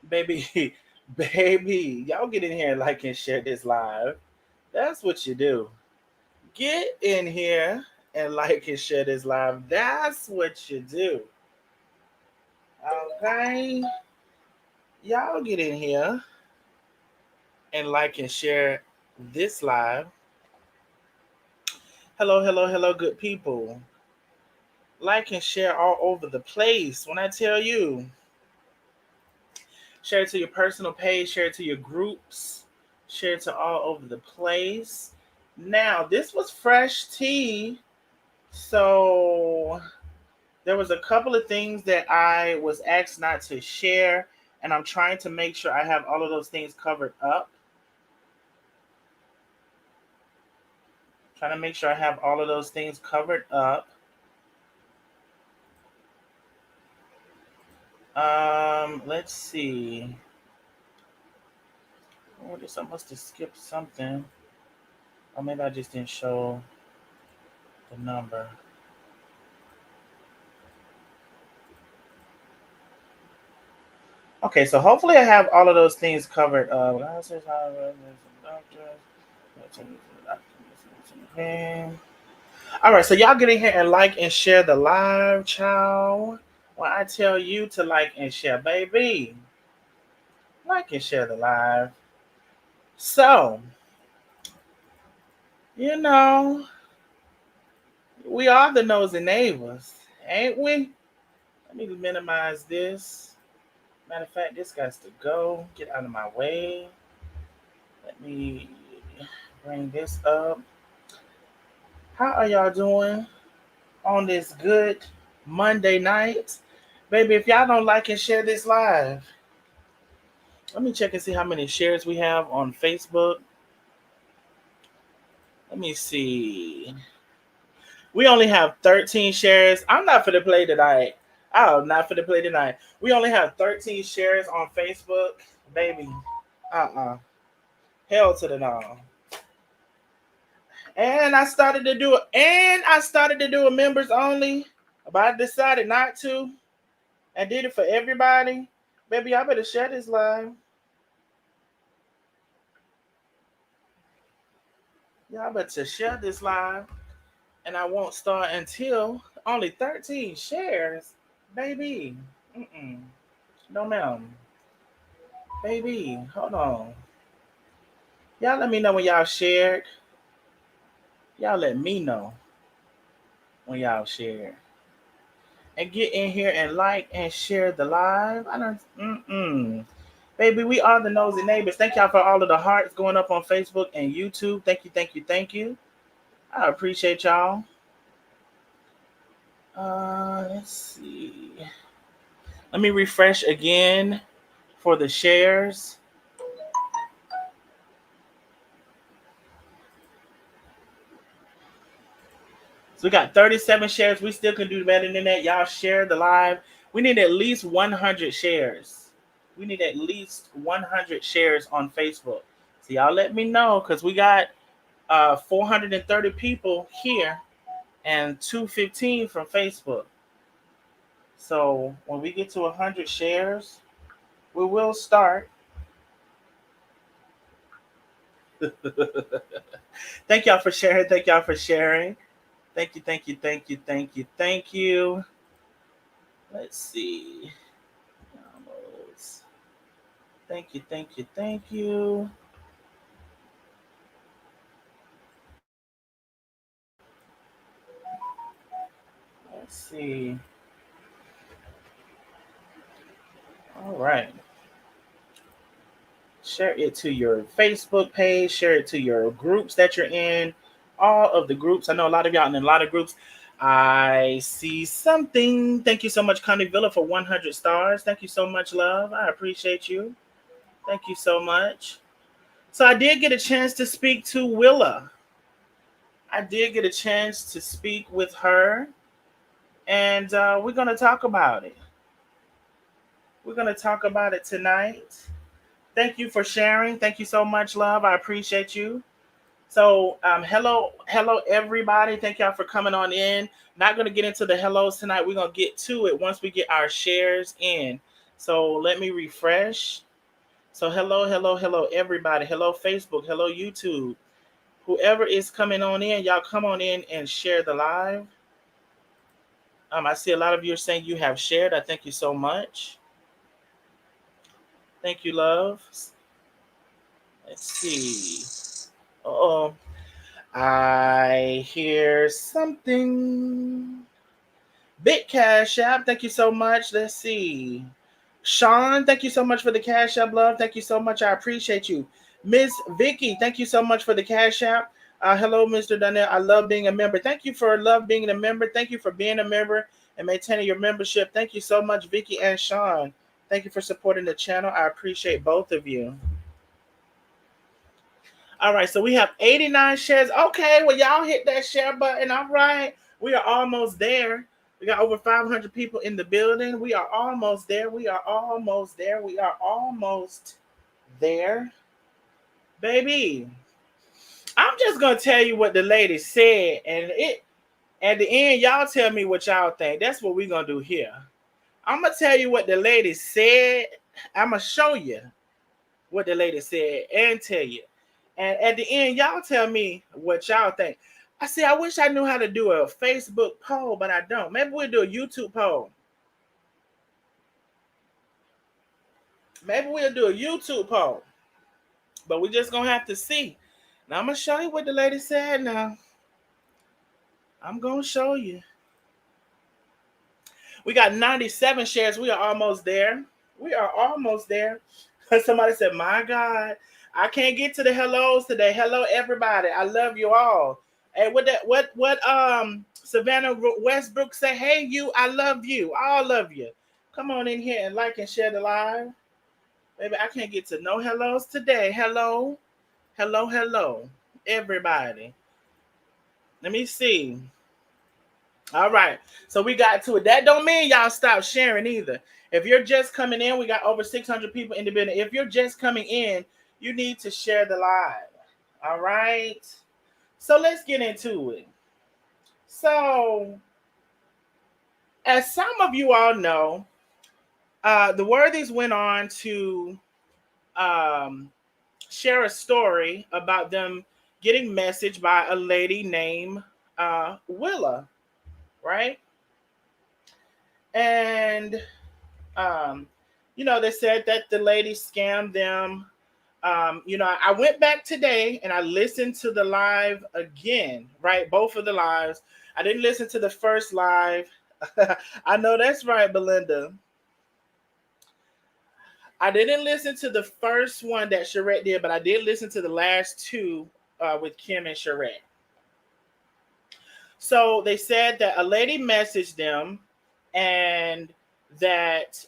Baby, baby, y'all get in here and like and share this live. That's what you do. Get in here and like and share this live. That's what you do. Okay? Y'all get in here and like and share this live. Hello, hello, hello, good people. Like and share all over the place. When I tell you, share it to your personal page, share it to your groups, share it to all over the place. Now, this was fresh tea. So there was a couple of things that I was asked not to share, and I'm trying to make sure I have all of those things covered up. Trying to make sure I have all of those things covered up. Let's see. Oh, I must have skipped something. Or maybe I just didn't show the number. Okay, so hopefully I have all of those things covered. All right, so y'all get in here and like and share the live, child. When I tell you to like and share, baby, like and share the live. So, you know, we are the nosy neighbors, ain't we? Let me minimize this. Matter of fact, this got to go. Get out of my way. Let me bring this up. How are y'all doing on this good Monday night? Baby, if y'all don't like and share this live, let me check and see how many shares we have on Facebook. Let me see. We only have 13 shares. I'm not for the play tonight. I'm not for the play tonight. We only have 13 shares on Facebook. Baby, hell to the no. And I started to do a members only, but I decided not to. I did it for everybody. Baby, I better share this live. Y'all better share this live. And I won't start until only 13 shares. Baby. Mm-mm. No, ma'am. Baby, hold on. Y'all let me know when y'all shared. Y'all let me know when y'all shared. And get in here and like and share the live. I don't. Baby, we are the nosy neighbors. Thank y'all for all of the hearts going up on Facebook and YouTube. Thank you, thank you, thank you. I appreciate y'all. Let's see. Let me refresh again for the shares. So we got 37 shares. We still can do better than that. Y'all share the live. We need at least 100 shares. We need at least 100 shares on Facebook. So y'all let me know because we got 430 people here and 215 from Facebook. So when we get to 100 shares, we will start. Thank y'all for sharing. Thank y'all for sharing. Thank you, thank you, thank you, thank you, thank you. Let's see. Thank you, thank you, thank you. Let's see. All right. Share it to your Facebook page, share it to your groups that you're in, all of the groups. I know a lot of y'all in a lot of groups. I see something. Thank you so much, Connie Villa, for 100 stars. Thank you so much, love. I appreciate you. Thank you so much. So I did get a chance to speak to Willa. I did get a chance to speak with her, and we're going to talk about it. We're going to talk about it tonight. Thank you for sharing. Thank you so much, love. I appreciate you. So, hello, everybody. Thank y'all for coming on in. Not going to get into the hellos tonight. We're going to get to it once we get our shares in. So let me refresh. So hello, hello, hello, everybody. Hello, Facebook. Hello, YouTube. Whoever is coming on in, y'all come on in and share the live. I see a lot of you are saying you have shared. I thank you so much. Thank you, love. Let's see. Oh, I hear something. Big Cash App, thank you so much. Let's see. Sean, thank you so much for the Cash App, love. Thank you so much. I appreciate you. Miss Vicky, thank you so much for the Cash App. Hello, Mr. Donnell. I love being a member. Thank you for love being a member. Thank you for being a member and maintaining your membership. Thank you so much, Vicky and Sean. Thank you for supporting the channel. I appreciate both of you. All right, so we have 89 shares. Okay, well, y'all hit that share button. All right, we are almost there. We got over 500 people in the building. We are almost there. We are almost there. We are almost there. Baby, I'm just going to tell you what the lady said. And it at the end, y'all tell me what y'all think. That's what we're going to do here. I'm going to tell you what the lady said. I'm going to show you what the lady said and tell you. And at the end, y'all tell me what y'all think. I wish I knew how to do a Facebook poll, but I don't. Maybe we'll do a YouTube poll. Maybe we'll do a YouTube poll. But we're just going to have to see. Now, I'm going to show you what the lady said now. I'm going to show you. We got 97 shares. We are almost there. We are almost there. Somebody said, my God, I can't get to the hellos today. Hello, everybody. I love you all. Hey, what Savannah Westbrook say? Hey, you, I love you. All of you. Come on in here and like and share the live. Baby, I can't get to no hellos today. Hello. Hello, hello. Everybody. Let me see. All right. So we got to it. That don't mean y'all stop sharing either. If you're just coming in, we got over 600 people in the building. If you're just coming in, you need to share the live. All right. So let's get into it. So, as some of you all know, the Worthies went on to share a story about them getting messaged by a lady named Willa, right? And they said that the lady scammed them. I went back today and I listened to the live again, right? Both of the lives. I didn't listen to the first live. I know that's right, Belinda. I didn't listen to the first one that Charette did, but I did listen to the last two with Kim and Charette. So they said that a lady messaged them and that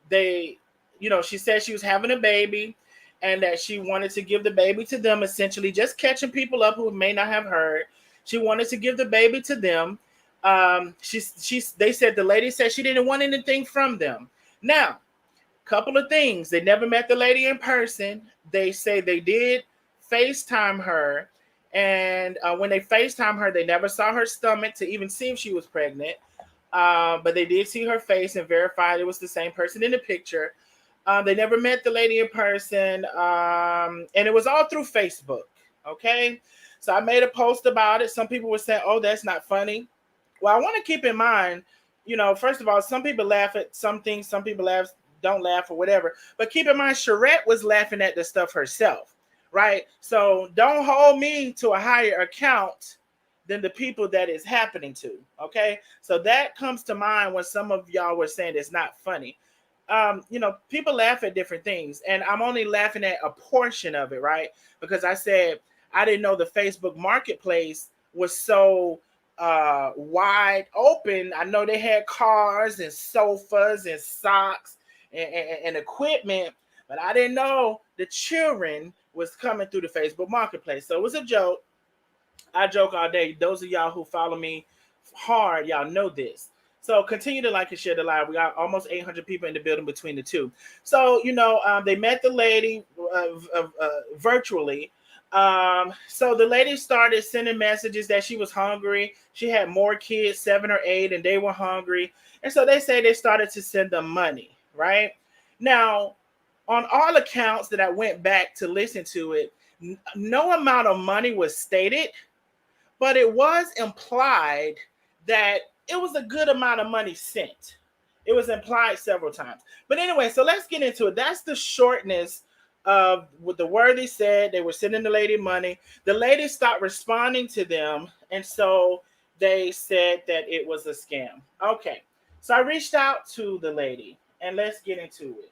she said she was having a baby and that she wanted to give the baby to them, essentially just catching people up who may not have heard. She wanted to give the baby to them. They said the lady said she didn't want anything from them. Now, couple of things. They never met the lady in person. They say they did FaceTime her. And when they FaceTime her, they never saw her stomach to even see if she was pregnant. But they did see her face and verified it was the same person in the picture. They never met the lady in person. And it was all through Facebook. Okay. So I made a post about it. Some people were saying, oh, that's not funny. Well, I want to keep in mind, first of all, some people laugh at some things. Some people don't laugh or whatever. But keep in mind, Charette was laughing at the stuff herself. Right. So don't hold me to a higher account than the people that it's happening to. Okay. So that comes to mind when some of y'all were saying it's not funny. People laugh at different things, and I'm only laughing at a portion of it, right? Because I said I didn't know the Facebook marketplace was so wide open. I know they had cars and sofas and socks and equipment, but I didn't know the children was coming through the Facebook marketplace. So it was a joke. I joke all day. Those of y'all who follow me hard, y'all know this. So continue to like and share the live. We got almost 800 people in the building between the two. So, they met the lady virtually. So the lady started sending messages that she was hungry. She had more kids, 7 or 8, and they were hungry. And so they say they started to send them money, right? Now, on all accounts that I went back to listen to it, no amount of money was stated, but it was implied that it was a good amount of money sent. It was implied several times. But anyway, so let's get into it. That's the shortness of what the worthy said. They were sending the lady money. The lady stopped responding to them, and so they said that it was a scam. Okay, so I reached out to the lady, and let's get into it.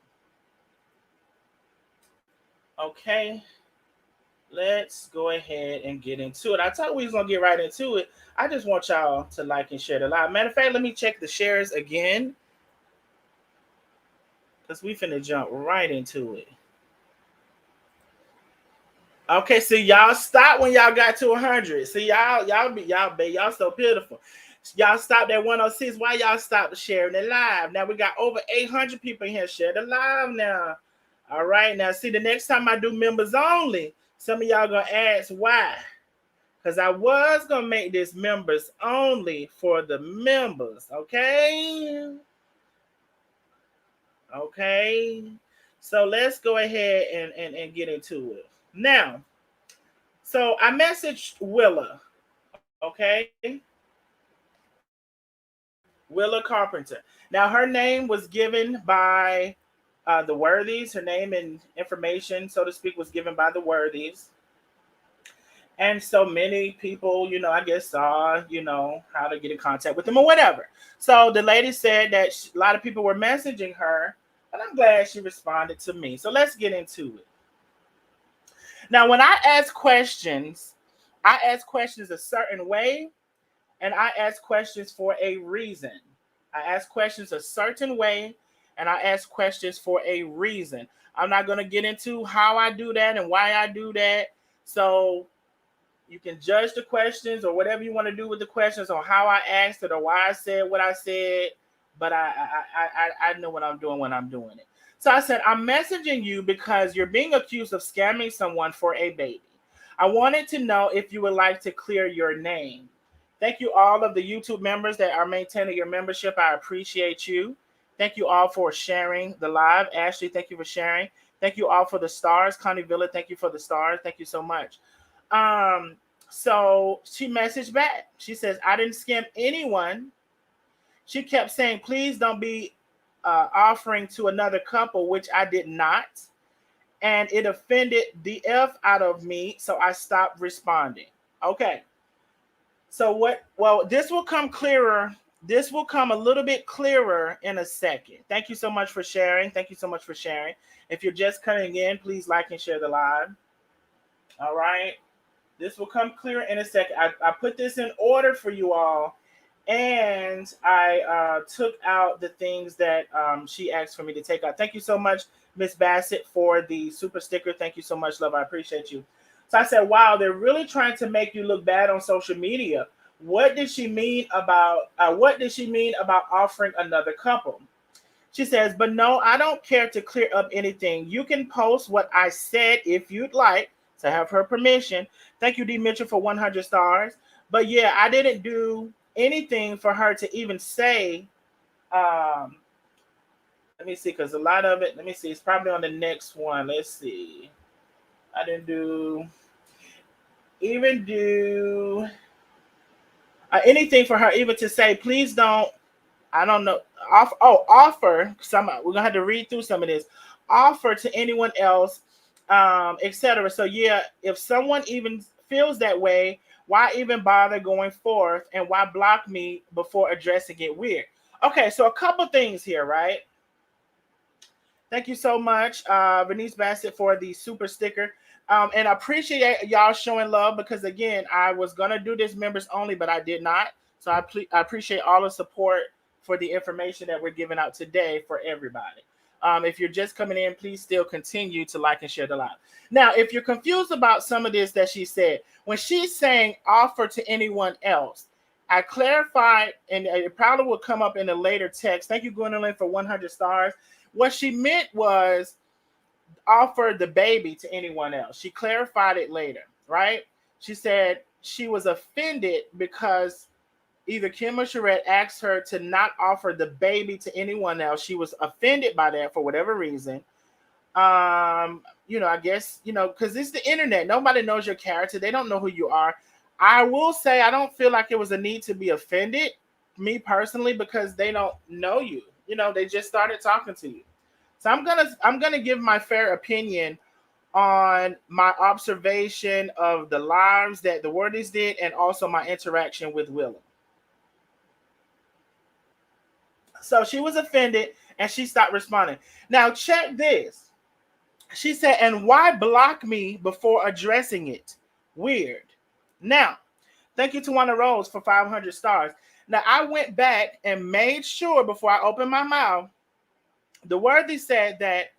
Okay, let's go ahead and get into it. I thought we was gonna get right into it. I just want y'all to like and share the live. Matter of fact, let me check the shares again, because we finna jump right into it. Okay, so y'all stop when y'all got to 100. See, y'all so pitiful. Y'all stopped at 106. Why y'all stopped sharing the live? Now we got over 800 people in here. Share the live now. All right, now see, the next time I do members only, some of y'all gonna ask why. Because I was gonna make this members only for the members. Okay. Okay. So let's go ahead and get into it. Now, so I messaged Willa, okay? Willa Carpenter. Now, her name was given by the Worthies. Her name and information, so to speak, was given by the Worthies. And so many people, I guess saw, how to get in contact with them or whatever. So the lady said that a lot of people were messaging her, and I'm glad she responded to me. So let's get into it. Now, when I ask questions a certain way, and I ask questions for a reason. I ask questions a certain way, and I ask questions for a reason. I'm not going to get into how I do that and why I do that. So you can judge the questions or whatever you want to do with the questions on how I asked it or why I said what I said. But I know what I'm doing when I'm doing it. So I said, I'm messaging you because you're being accused of scamming someone for a baby. I wanted to know if you would like to clear your name. Thank you all of the YouTube members that are maintaining your membership. I appreciate you. Thank you all for sharing the live. Ashley, thank you for sharing. Thank you all for the stars. Connie Villa, thank you for the stars. Thank you so much. So she messaged back. She says, I didn't scam anyone. She kept saying, please don't be offering to another couple, which I did not. And it offended the F out of me. So I stopped responding. Okay. So this will come clearer. This will come a little bit clearer in a second. Thank you so much for sharing. Thank you so much for sharing. If you're just coming in, please like and share the live. All right. This will come clear in a second. I put this in order for you all, and I took out the things that she asked for me to take out. Thank you so much, Miss Bassett, for the super sticker. Thank you so much, love. I appreciate you. So I said, wow, they're really trying to make you look bad on social media. What did she mean about offering another couple? She says, but no, I don't care to clear up anything. You can post what I said if you'd like to have her permission. Thank you, D. Mitchell, for 100 stars. But yeah, I didn't do anything for her to even say. Let me see, because a lot of it, let me see, it's probably on the next one. Let's see. I didn't do anything for her even to say, please don't, I don't know, offer some, we're gonna have to read through some of this, offer to anyone else, etc. So yeah, if someone even feels that way, why even bother going forth, and why block me before addressing it? Weird. Okay, so a couple things here, right? Thank you so much, Venice Bassett, for the super sticker. And I appreciate y'all showing love, because again, I was gonna do this members only, but I did not. So I appreciate all the support for the information that we're giving out today for everybody. If you're just coming in, please still continue to like and share the live. Now, if you're confused about some of this that she said, when she's saying offer to anyone else, I clarified, and it probably will come up in a later text. Thank you, Gwendolyn, for 100 stars. What she meant was offer the baby to anyone else. She clarified it later, right? She said she was offended because either Kim or Sherette asked her to not offer the baby to anyone else. She was offended by that for whatever reason. I guess, because it's the internet. Nobody knows your character. They don't know who you are. I will say I don't feel like it was a need to be offended, me personally, because they don't know you. They just started talking to you. So I'm gonna give my fair opinion on my observation of the lives that the Worthies did and also my interaction with Willa. So she was offended and she stopped responding. Now check this. She said, and why block me before addressing it? Weird. Now, thank you to Wanda Rose for 500 stars. Now, I went back and made sure before I opened my mouth, the Worthy said that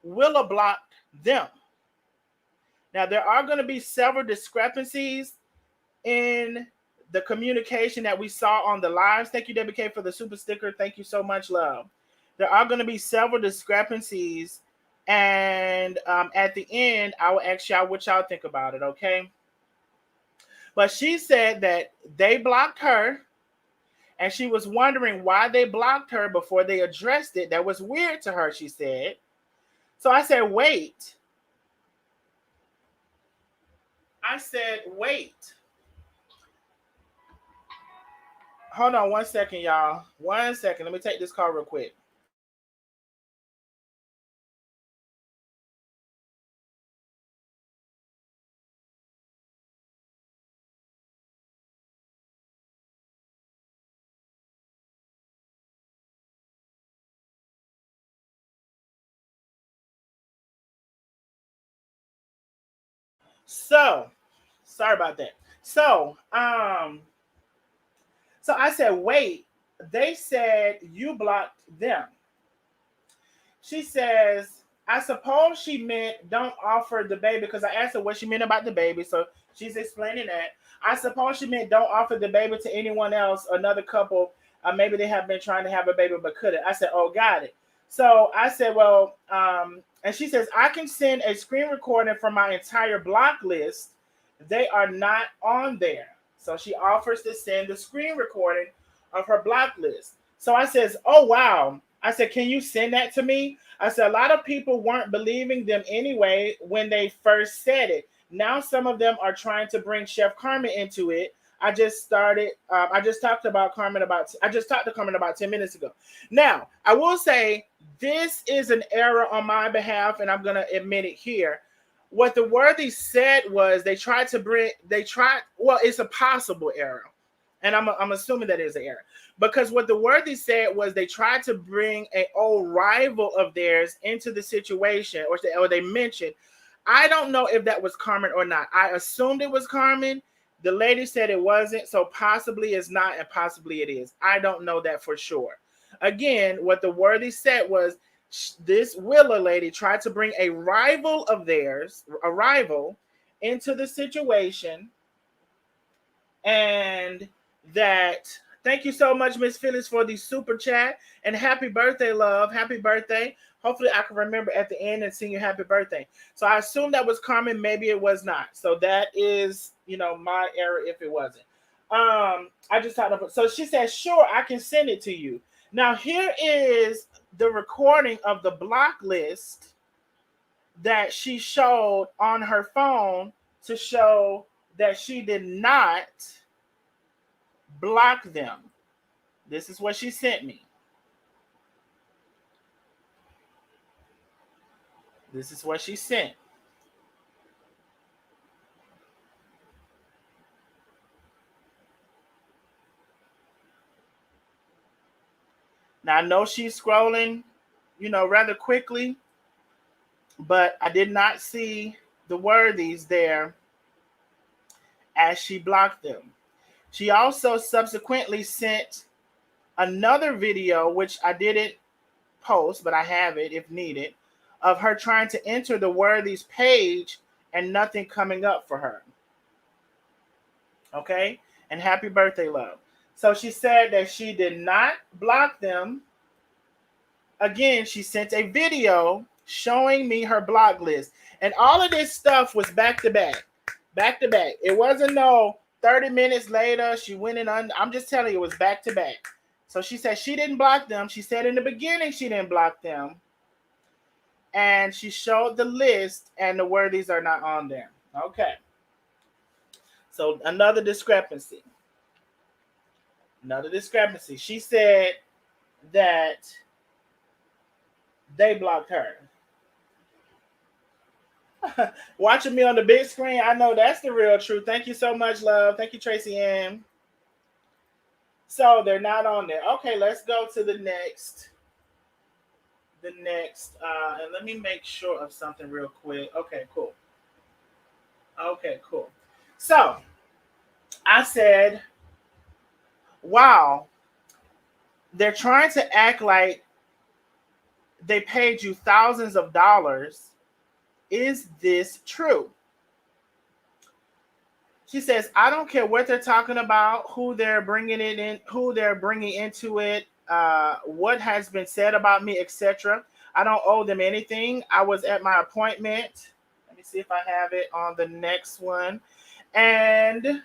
Willa blocked them. Now, there are going to be several discrepancies in the communication that we saw on the lives. Thank you, Debbie K, for the super sticker. Thank you so much, love. There are going to be several discrepancies. And at the end, I will ask y'all what y'all think about it, okay? But she said that they blocked her, and she was wondering why they blocked her before they addressed it. That was weird to her, she said. So I said, wait. Hold on 1 second, y'all. 1 second. Let me take this call real quick. So, sorry about that. So I said, wait, they said you blocked them. She says, I suppose she meant don't offer the baby, because I asked her what she meant about the baby. So she's explaining that. I suppose she meant don't offer the baby to anyone else, another couple. Maybe they have been trying to have a baby but couldn't. I said, oh, got it. So I said, well, and she says, I can send a screen recording from my entire block list. They are not on there. So she offers to send the screen recording of her block list. So I says, oh, wow. I said, can you send that to me? I said, a lot of people weren't believing them anyway when they first said it. Now some of them are trying to bring Chef Carmen into it. I just talked to Carmen about 10 minutes ago. Now, I will say this is an error on my behalf, and I'm going to admit it here. What the Worthy said was it's a possible error. And I'm assuming that is an error. Because what the Worthy said was they tried to bring an old rival of theirs into the situation, or they mentioned. I don't know if that was Carmen or not. I assumed it was Carmen. The lady said it wasn't, so possibly it's not, and possibly it is. I don't know that for sure. Again, what the Worthy said was this Willa lady tried to bring a rival of theirs, into the situation, and that. Thank you so much, Miss Phyllis, for the super chat, and happy birthday, love. Happy birthday. Hopefully I can remember at the end and sing you happy birthday. So I assume that was Carmen. Maybe it was not. So that is, my error if it wasn't. I just thought of. So she said, sure, I can send it to you. Now here is the recording of the block list that she showed on her phone to show that she did not block them. This is what she sent me. This is what she sent. Now I know she's scrolling, rather quickly, but I did not see the Worthies there as she blocked them. She also subsequently sent another video, which I didn't post, but I have it if needed, of her trying to enter the Worthies page and nothing coming up for her. Okay? And happy birthday, love. So she said that she did not block them. Again, she sent a video showing me her block list. And all of this stuff was back to back. Back to back. It wasn't no 30 minutes later, she went in. I'm just telling you, it was back to back. So she said she didn't block them. She said in the beginning she didn't block them. And she showed the list, and the worthies are not on there. Okay. So another discrepancy. Another discrepancy. She said that they blocked her. Watching me on the big screen, I know that's the real truth. Thank you so much, love. Thank you, Tracy Ann. So they're not on there. Okay, let's go to the next. And let me make sure of something real quick. Okay, cool. Okay, cool. So I said, wow, they're trying to act like they paid you thousands of dollars. Is this true? She says, I don't care what they're talking about, who they're bringing it in, who they're bringing into it, what has been said about me, etc. I don't owe them anything. I was at my appointment. Let me see if I have it on the next one. And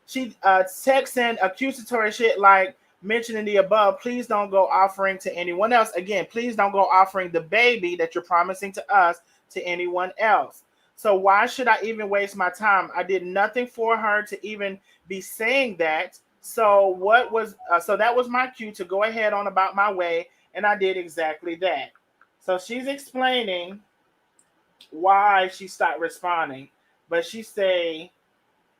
she texts in accusatory shit like, mentioning the above, please don't go offering to anyone else. Again, please don't go offering the baby that you're promising to us to anyone else. So why should I even waste my time? I did nothing for her to even be saying that. So so that was my cue to go ahead on about my way, and I did exactly that. So she's explaining why she stopped responding, but she say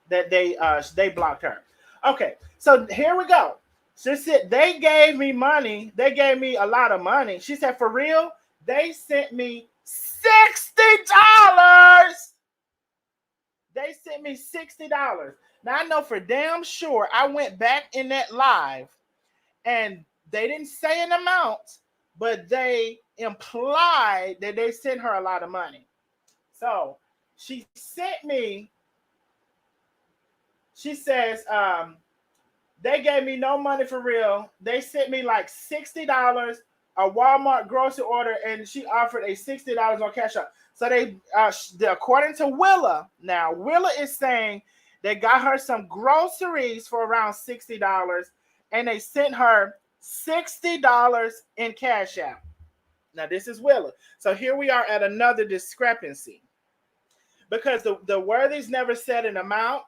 that they blocked her. Okay, so here we go. She said they gave me money. They gave me a lot of money. She said, for real, they sent me $60. They sent me $60. Now I know for damn sure I went back in that live and they didn't say an amount, but they implied that they sent her a lot of money. So she sent me, she says, they gave me no money for real. They sent me like $60, a Walmart grocery order, and she offered a $60 on Cash App. So they, according to Willa, now Willa is saying they got her some groceries for around $60, and they sent her $60 in Cash App. Now this is Willa. So here we are at another discrepancy because the worthies never said an amount.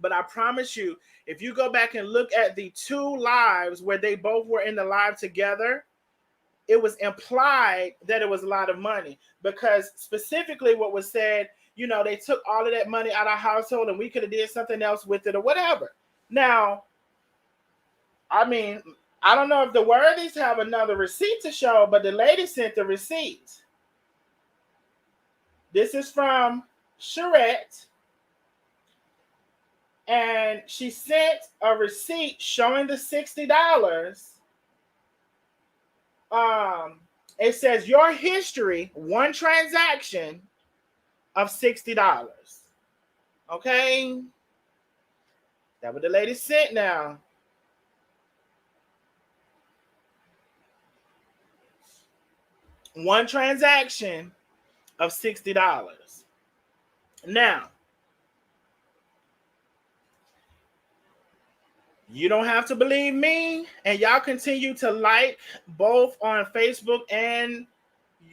But I promise you, if you go back and look at the two lives where they both were in the live together, it was implied that it was a lot of money because specifically what was said, they took all of that money out of our household and we could have did something else with it or whatever. Now, I mean, I don't know if the worthies have another receipt to show, but the lady sent the receipt. This is from Charette. And she sent a receipt showing the $60. It says your history, one transaction of $60. Okay? That's what the lady sent now. One transaction of $60. Now, you don't have to believe me, and y'all continue to like both on Facebook and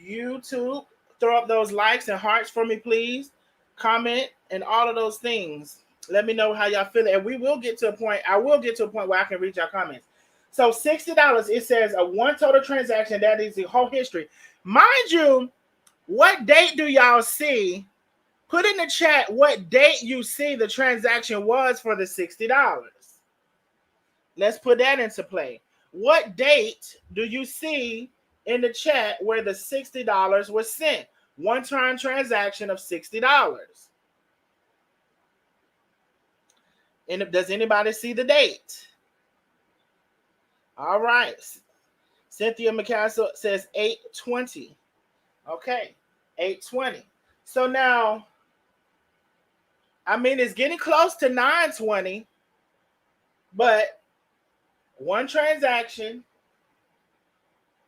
YouTube. Throw up those likes and hearts for me, please. Comment and all of those things. Let me know how y'all feel, and we will get to a point. I will get to a point where I can read your comments. So $60, it says a one total transaction. That is the whole history. Mind you, what date do y'all see? Put in the chat what date you see the transaction was for the $60. Let's put that into play. What date do you see in the chat where the $60 was sent? One-time transaction of $60. And does anybody see the date? All right. Cynthia McCaskill says 8/20. Okay, 8/20. So now, I mean, it's getting close to 9/20, but one transaction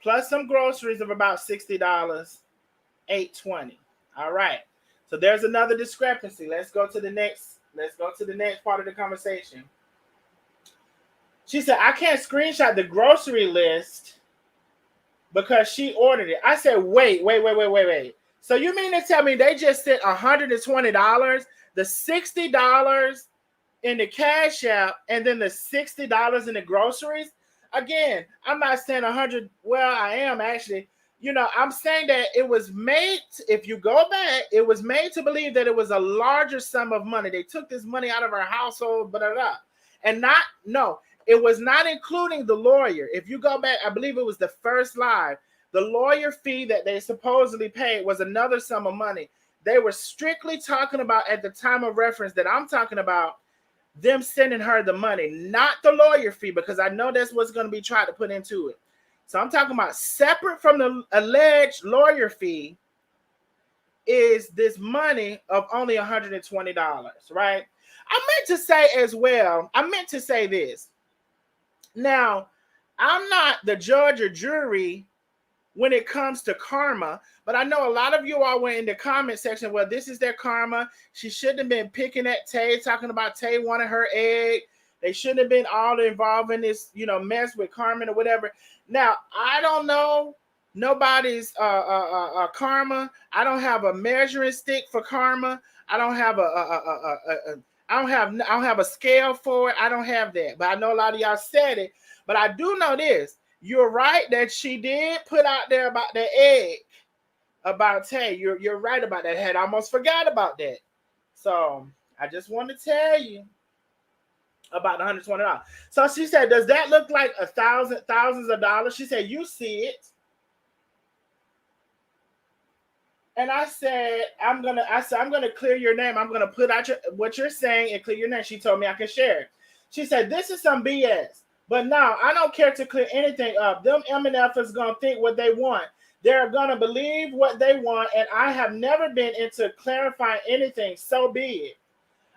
plus some groceries of about $60, 8/20. All right. So there's another discrepancy. Let's go to the next Let's go to the next part of the conversation. She said, I can't screenshot the grocery list because she ordered it. I said, wait. So you mean to tell me they just sent $120, the $60 in the cash app, and then the $60 in the groceries? Again, I'm not saying 100. Well, I am actually. I'm saying that it was made, if you go back, it was made to believe that it was a larger sum of money. They took this money out of our household, and it was not including the lawyer. If you go back, I believe it was the first live. The lawyer fee that they supposedly paid was another sum of money. They were strictly talking about, at the time of reference that I'm talking about, them sending her the money, not the lawyer fee, because I know that's what's going to be tried to put into it. So I'm talking about separate from the alleged lawyer fee is this money of only $120, right? I meant to say this. Now, I'm not the judge or jury when it comes to karma, but I know a lot of you all went in the comment section, well, this is their karma. She shouldn't have been picking at Tay, talking about Tay wanting her egg. They shouldn't have been all involved in this, mess with Carmen or whatever. Now, I don't know nobody's karma. I don't have a measuring stick for karma. I don't have I don't have a scale for it. I don't have that. But I know a lot of y'all said it. But I do know this. You're right that she did put out there about the egg, about Tay. You're right about that. I had almost forgot about that. So I just want to tell you about the $120. So she said, does that look like thousands of dollars? She said, you see it. And I said, I'm gonna clear your name. I'm gonna put out what you're saying and clear your name. She told me I could share it. She said, this is some BS. But now I don't care to clear anything up. Them MNFers gonna think what they want. They're gonna believe what they want, and I have never been into clarifying anything. So be it.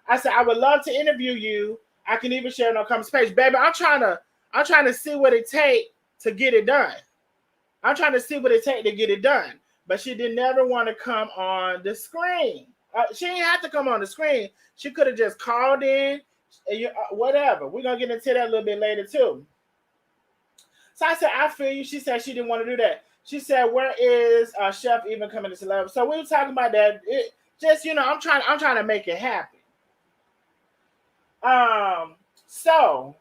I said, I would love to interview you. I can even share it on Common Space. Baby, I'm trying to see what it takes to get it done. I'm trying to see what it takes to get it done. But she did never want to come on the screen. She didn't have to come on the screen. She could have just called in, whatever. We're going to get into that a little bit later, too. So I said, I feel you. She said she didn't want to do that. She said, where is Chef even coming to level? So we were talking about that. I'm trying to make it happen. So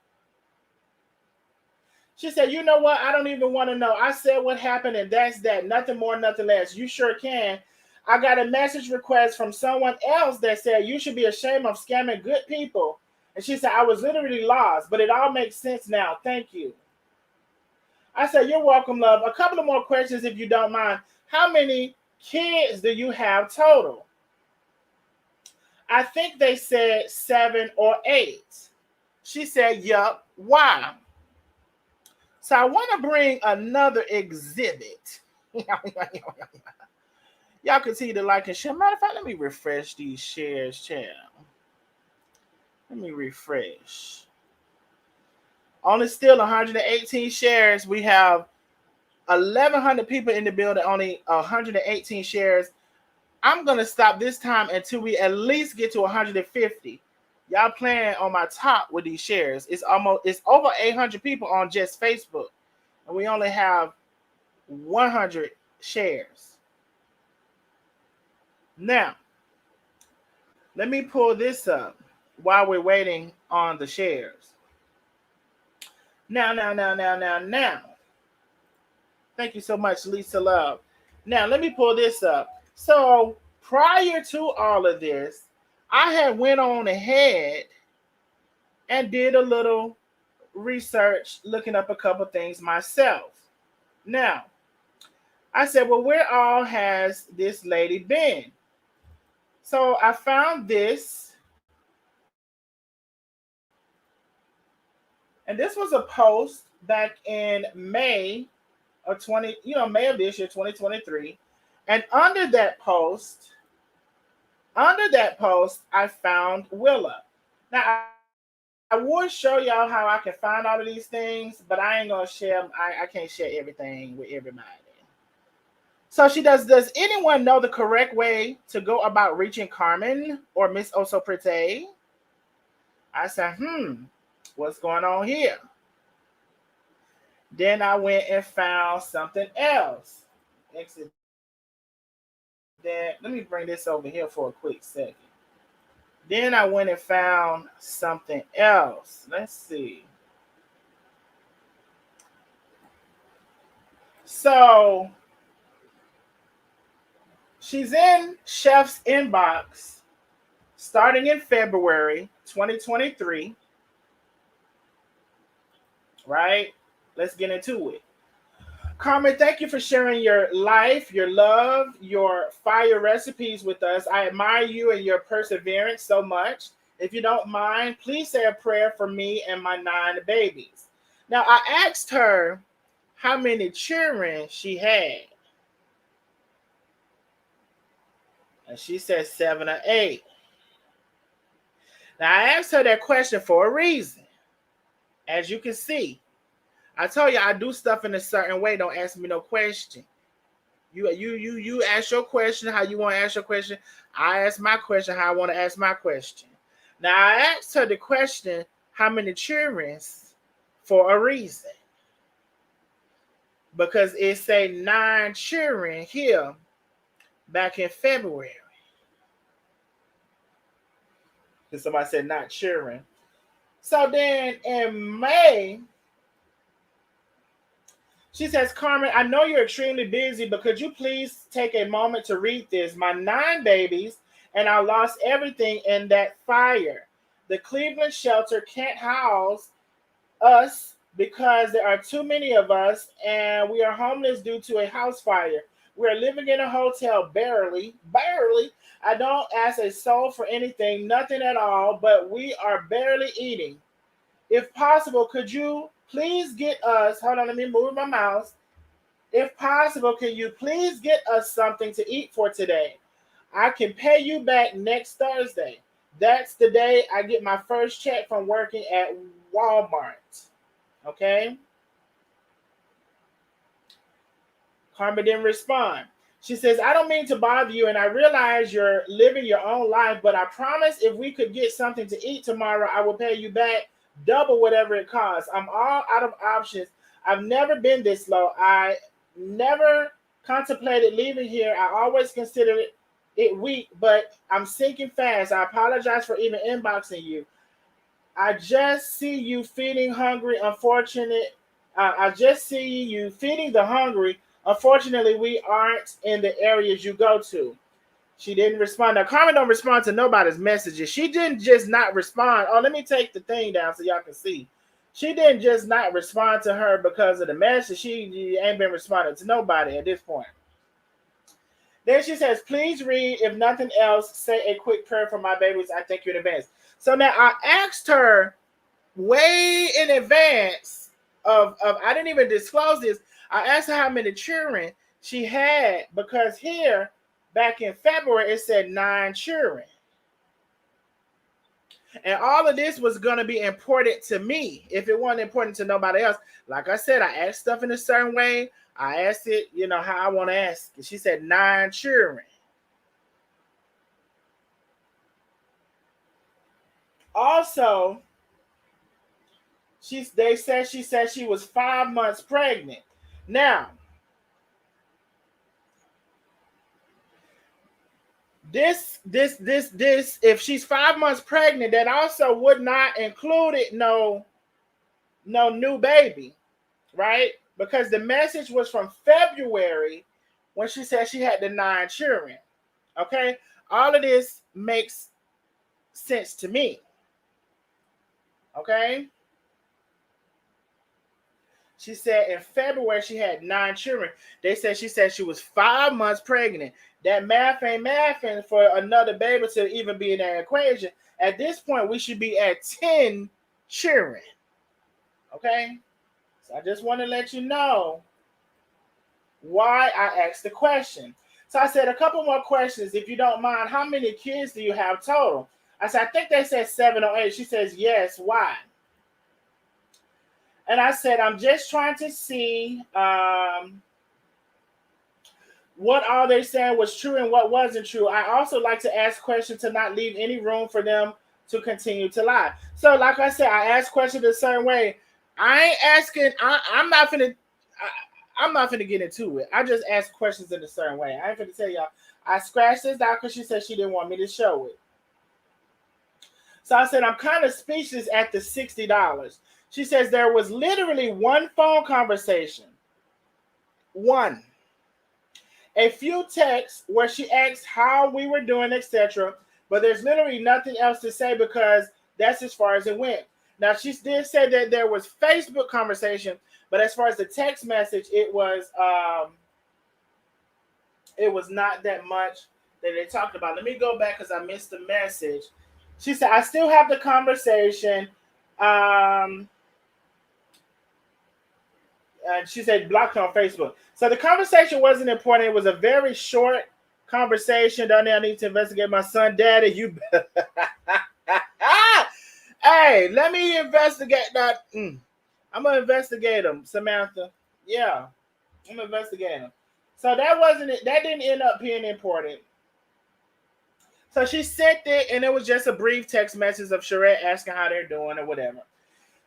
she said, you know what? I don't even want to know. I said what happened, and that's that. Nothing more, nothing less. You sure can. I got a message request from someone else that said, you should be ashamed of scamming good people. And she said, I was literally lost, but it all makes sense now. Thank you. I said, you're welcome, love. A couple of more questions, if you don't mind. How many kids do you have total? I think they said 7 or 8. She said, yup. Why? So I want to bring another exhibit. Y'all continue to like and share. Matter of fact, let me refresh these shares, channel. Let me refresh. Only still 118 shares. We have 1,100 people in the building, only 118 shares. I'm going to stop this time until we at least get to 150. Y'all playing on my top with these shares. It's over 800 people on just Facebook. And we only have 100 shares. Now, let me pull this up while we're waiting on the shares. Now. Thank you so much, Lisa Love. Now, let me pull this up. So, prior to all of this, I had went on ahead and did a little research, looking up a couple things myself. Now, I said, well, where all has this lady been? So I found this. And this was a post back in May of May of this year, 2023. And under that post, I found Willa. Now, I would show y'all how I can find all of these things, but I ain't gonna share. I can't share everything with everybody. So she does anyone know the correct way to go about reaching Carmen or Miss Oh So Pretty? I said, what's going on here? Then I went and found something else. Exit that. Let me bring this over here for a quick second. Then I went and found something else. Let's see. So she's in Chef's inbox starting in February 2023. Right? Let's get into it. Carmen, thank you for sharing your life, your love, your fire recipes with us. I admire you and your perseverance so much. If you don't mind, please say a prayer for me and my 9 babies. Now, I asked her how many children she had. And she said 7 or 8. Now, I asked her that question for a reason. As you can see, I told you I do stuff in a certain way. Don't ask me no question. You ask your question how you want to ask your question. I ask my question how I want to ask my question. Now I asked her the question, how many children, for a reason. Because it say 9 children here back in February. Because somebody said not children. So then in May, she says, Carmen, I know you're extremely busy, but could you please take a moment to read this? My 9 babies, and I lost everything in that fire. The Cleveland shelter can't house us because there are too many of us, and we are homeless due to a house fire. We are living in a hotel barely. I don't ask a soul for anything, nothing at all, but we are barely eating. If possible, could you please get us, hold on, let me move my mouse. If possible, can you please get us something to eat for today? I can pay you back next Thursday. That's the day I get my first check from working at Walmart. Okay? Carmen didn't respond. She says, I don't mean to bother you, and I realize you're living your own life, but I promise if we could get something to eat tomorrow, I will pay you back double whatever it costs. I'm all out of options. I've never been this low. I never contemplated leaving here. I always considered it weak, but I'm sinking fast. I apologize for even inboxing you. I just see you feeding hungry. I just see you feeding the hungry. Unfortunately, we aren't in the areas you go to. She didn't respond. Now, Carmen don't respond to nobody's messages. She didn't just not respond. Oh, let me take the thing down so y'all can see. She didn't just not respond to her because of the message. She ain't been responding to nobody at this point. Then she says, please read. If nothing else, say a quick prayer for my babies. I thank you in advance. So now I asked her way in advance of I didn't even disclose this. I asked her how many children she had because here back in February it said 9 children. And all of this was going to be important to me if it wasn't important to nobody else. Like I said, I asked stuff in a certain way. I asked it, how I want to ask it. She said 9 children. Also, they said she was 5 months pregnant. Now, this, if she's 5 months pregnant, that also would not include it no new baby, right? Because the message was from February when she said she had the 9 children. Okay, all of this makes sense to me. Okay. She said in February she had 9 children. She said she was 5 months pregnant. That math ain't mathing for another baby to even be in that equation. At this point, we should be at 10 children. Okay? So I just want to let you know why I asked the question. So I said a couple more questions, if you don't mind. How many kids do you have total? I said, I think they said 7 or 8. She says, yes. Why? And I said, I'm just trying to see what all they saying was true and what wasn't true. I also like to ask questions to not leave any room for them to continue to lie. So, like I said, I ask questions a certain way. I ain't asking. I'm not finna. I'm not finna get into it. I just ask questions in a certain way. I ain't finna tell y'all. I scratched this out because she said she didn't want me to show it. So I said I'm kind of speechless at the $60. She says there was literally one phone conversation, one, a few texts where she asked how we were doing, etc. But there's literally nothing else to say because that's as far as it went. Now she did say that there was Facebook conversation, but as far as the text message, it was not that much that they talked about. Let me go back because I missed the message. She said I still have the conversation. She said blocked on Facebook. So the conversation wasn't important. It was a very short conversation. Down there, I need to investigate my son, Daddy. You, hey, let me investigate that. I'm gonna investigate him, Samantha. Yeah, I'm gonna investigate him. So that wasn't it. That didn't end up being important. So she sent it, and it was just a brief text message of Sherette asking how they're doing or whatever.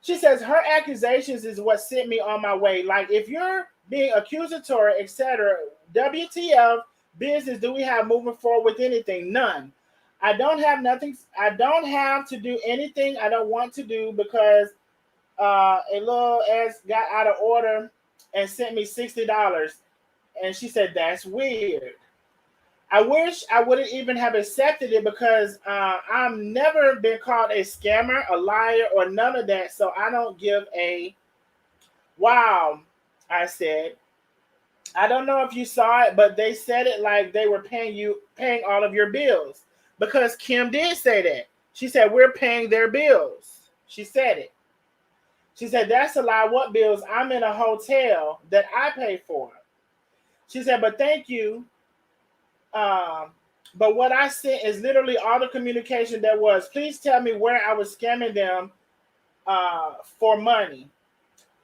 She says her accusations is what sent me on my way. Like, if you're being accusatory, etc., WTF business do we have moving forward with anything? None. I don't have nothing. I don't have to do anything I don't want to do because a little ass got out of order and sent me $60. And she said, that's weird. I wish I wouldn't even have accepted it because I've never been called a scammer, a liar, or none of that. So I don't give a wow. I said, I don't know if you saw it, but they said it like they were paying all of your bills because Kim did say that. She said, we're paying their bills. She said it. She said, that's a lie. What bills? I'm in a hotel that I pay for. She said, but thank you. But what I sent is literally all the communication there was. Please tell me where I was scamming them for money.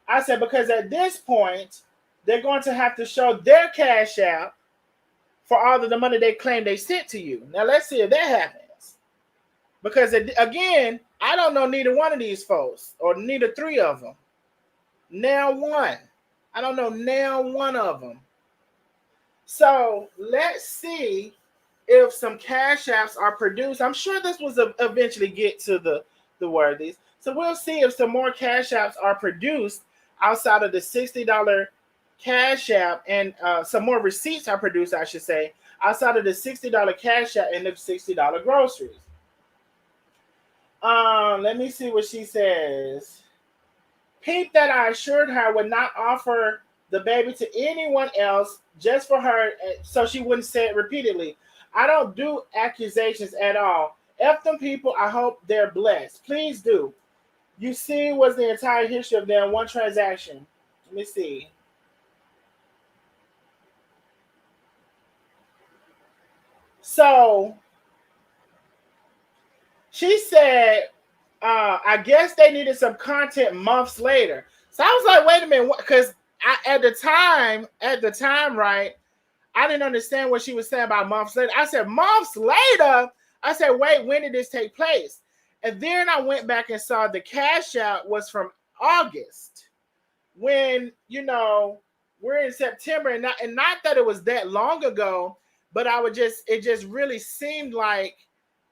I said, because at this point, they're going to have to show their cash app for all of the money they claim they sent to you. Now, let's see if that happens. Because, again, I don't know neither one of these folks or neither three of them. Now one. I don't know now one of them. So let's see if some cash apps are produced. I'm sure this was eventually get to the worthies. So we'll see if some more cash apps are produced outside of the $60 cash app and some more receipts are produced, I should say, outside of the $60 cash app and the $60 groceries. Let me see what she says. Peep that I assured her would not offer the baby to anyone else just for her so she wouldn't say it repeatedly. I don't do accusations at all. F them people, I hope they're blessed. Please do. You see what's the entire history of them one transaction. Let me see. So she said, I guess they needed some content months later. So I was like, wait a minute, because at the time, right, I didn't understand what she was saying about months later. I said, months later? I said, wait, when did this take place? And then I went back and saw the cash out was from August when, we're in September and not that it was that long ago, but it just really seemed like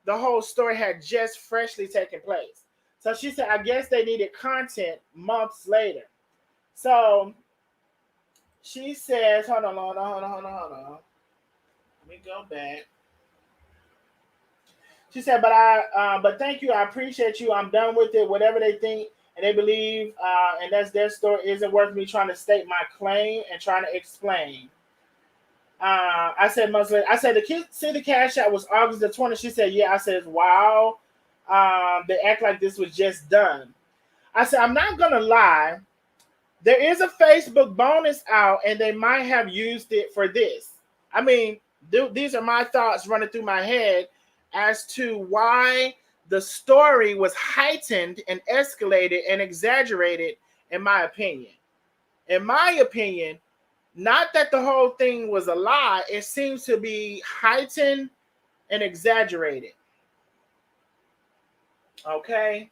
the whole story had just freshly taken place. So she said, I guess they needed content months later. So she says, hold on. Let me go back. She said, but thank you. I appreciate you. I'm done with it. Whatever they think and they believe, and that's their story, isn't worth me trying to state my claim and trying to explain. I said months later. I said the cash out was August the 20th. She said, yeah. I said, wow. They act like this was just done. I said, I'm not gonna lie. There is a Facebook bonus out, and they might have used it for this. I mean, these are my thoughts running through my head as to why the story was heightened and escalated and exaggerated, in my opinion. In my opinion, not that the whole thing was a lie, it seems to be heightened and exaggerated. Okay.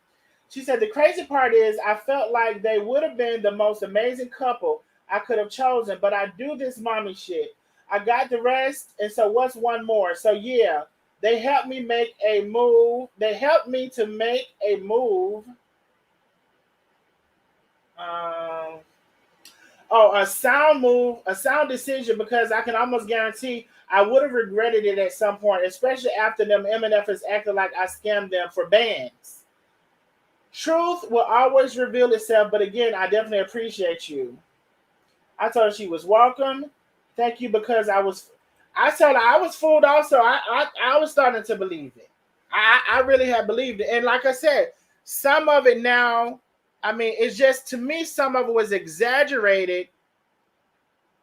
She said the crazy part is I felt like they would have been the most amazing couple I could have chosen, but I do this mommy shit. I got the rest, and so what's one more? So yeah, they helped me make a move. They helped me to make a move. Um, a sound move, a sound decision, because I can almost guarantee I would have regretted it at some point, especially after them MNFs acted like I scammed them for bands. Truth will always reveal itself, but again, I definitely appreciate you. I told her she was welcome. Thank you, because I told her I was fooled also. I was starting to believe it. I really had believed it. And like I said, some of it now, I mean, it's just, to me, some of it was exaggerated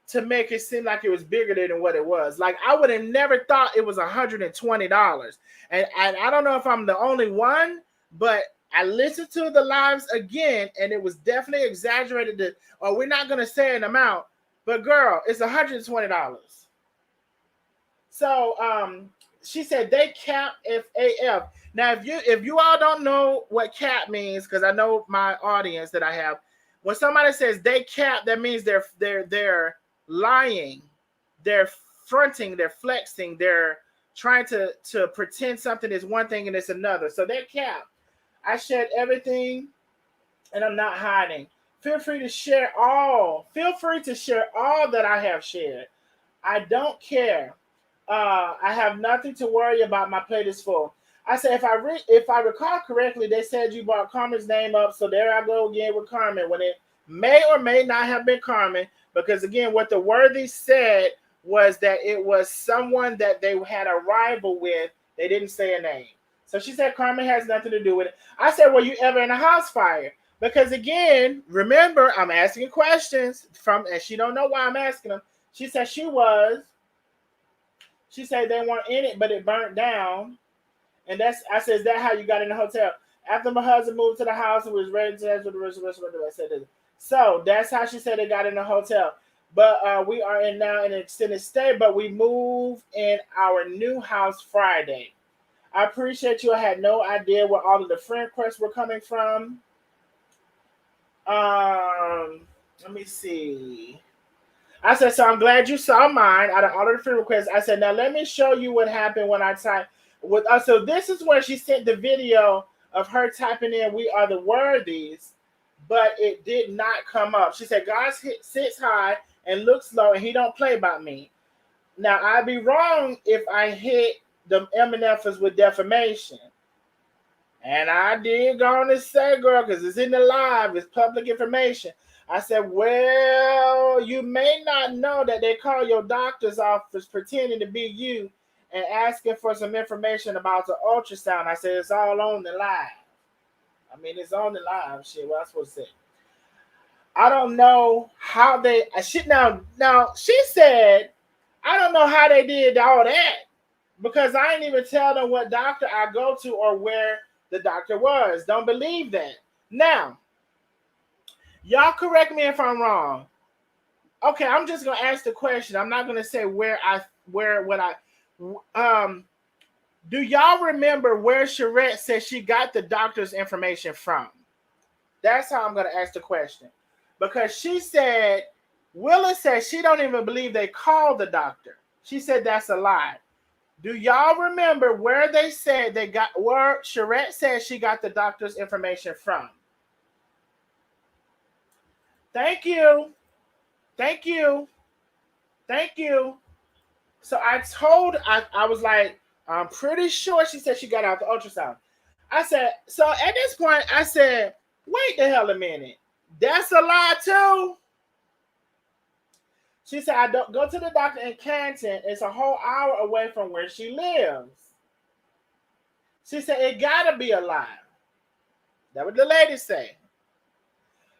to make it seem like it was bigger than what it was. Like, I would have never thought it was $120. And I don't know if I'm the only one, but I listened to the lives again, and it was definitely exaggerated. Or we're not going to say an amount, but girl, it's $120. So she said they cap FAF. Now, if you all don't know what cap means, because I know my audience that I have, when somebody says they cap, that means they're lying, they're fronting, they're flexing, they're trying to pretend something is one thing and it's another. So they're cap. I shared everything, and I'm not hiding. Feel free to share all. Feel free to share all that I have shared. I don't care. I have nothing to worry about. My plate is full. I said, if I recall correctly, they said you brought Carmen's name up, so there I go again with Carmen, when it may or may not have been Carmen, because again, what the worthy said was that it was someone that they had a rival with. They didn't say a name. So she said Carmen has nothing to do with it. I said, were you ever in a house fire? Because again, remember, I'm asking questions and she don't know why I'm asking them. She said she was. She said they weren't in it, but it burnt down. And I said, is that how you got in the hotel? After my husband moved to the house and was ready to with the rest of I said, so that's how she said they got in the hotel. But we are in now an extended stay, but we moved in our new house Friday. I appreciate you. I had no idea where all of the friend requests were coming from. Let me see. I said, so I'm glad you saw mine out of all of the friend requests. I said, now let me show you what happened when I typed with us. So this is where she sent the video of her typing in "We are the worthies," but it did not come up. She said, God sits high and looks low, and he don't play by me. Now, I'd be wrong if I hit the MNFs with defamation. And I did go on to say, girl, because it's in the live, it's public information. I said, well, you may not know that they call your doctor's office pretending to be you and asking for some information about the ultrasound. I said, it's all on the live. I mean, it's on the live. Shit, what am I supposed to say? I don't know how they, now, she said, I don't know how they did all that, because I didn't even tell them what doctor I go to or where the doctor was. Don't believe that. Now, y'all correct me if I'm wrong. Okay, I'm just gonna ask the question. I'm not gonna say do y'all remember where Sherette said she got the doctor's information from? That's how I'm gonna ask the question. Because she said, Willa said she don't even believe they called the doctor. She said that's a lie. Do y'all remember where they said where Sherette said she got the doctor's information from? Thank you. Thank you. Thank you. So I was like, I'm pretty sure she said she got out the ultrasound. I said, so at this point, I said, wait the hell a minute. That's a lie too. She said, I don't go to the doctor in Canton. It's a whole hour away from where she lives. She said, it gotta be a lie. That what the lady say.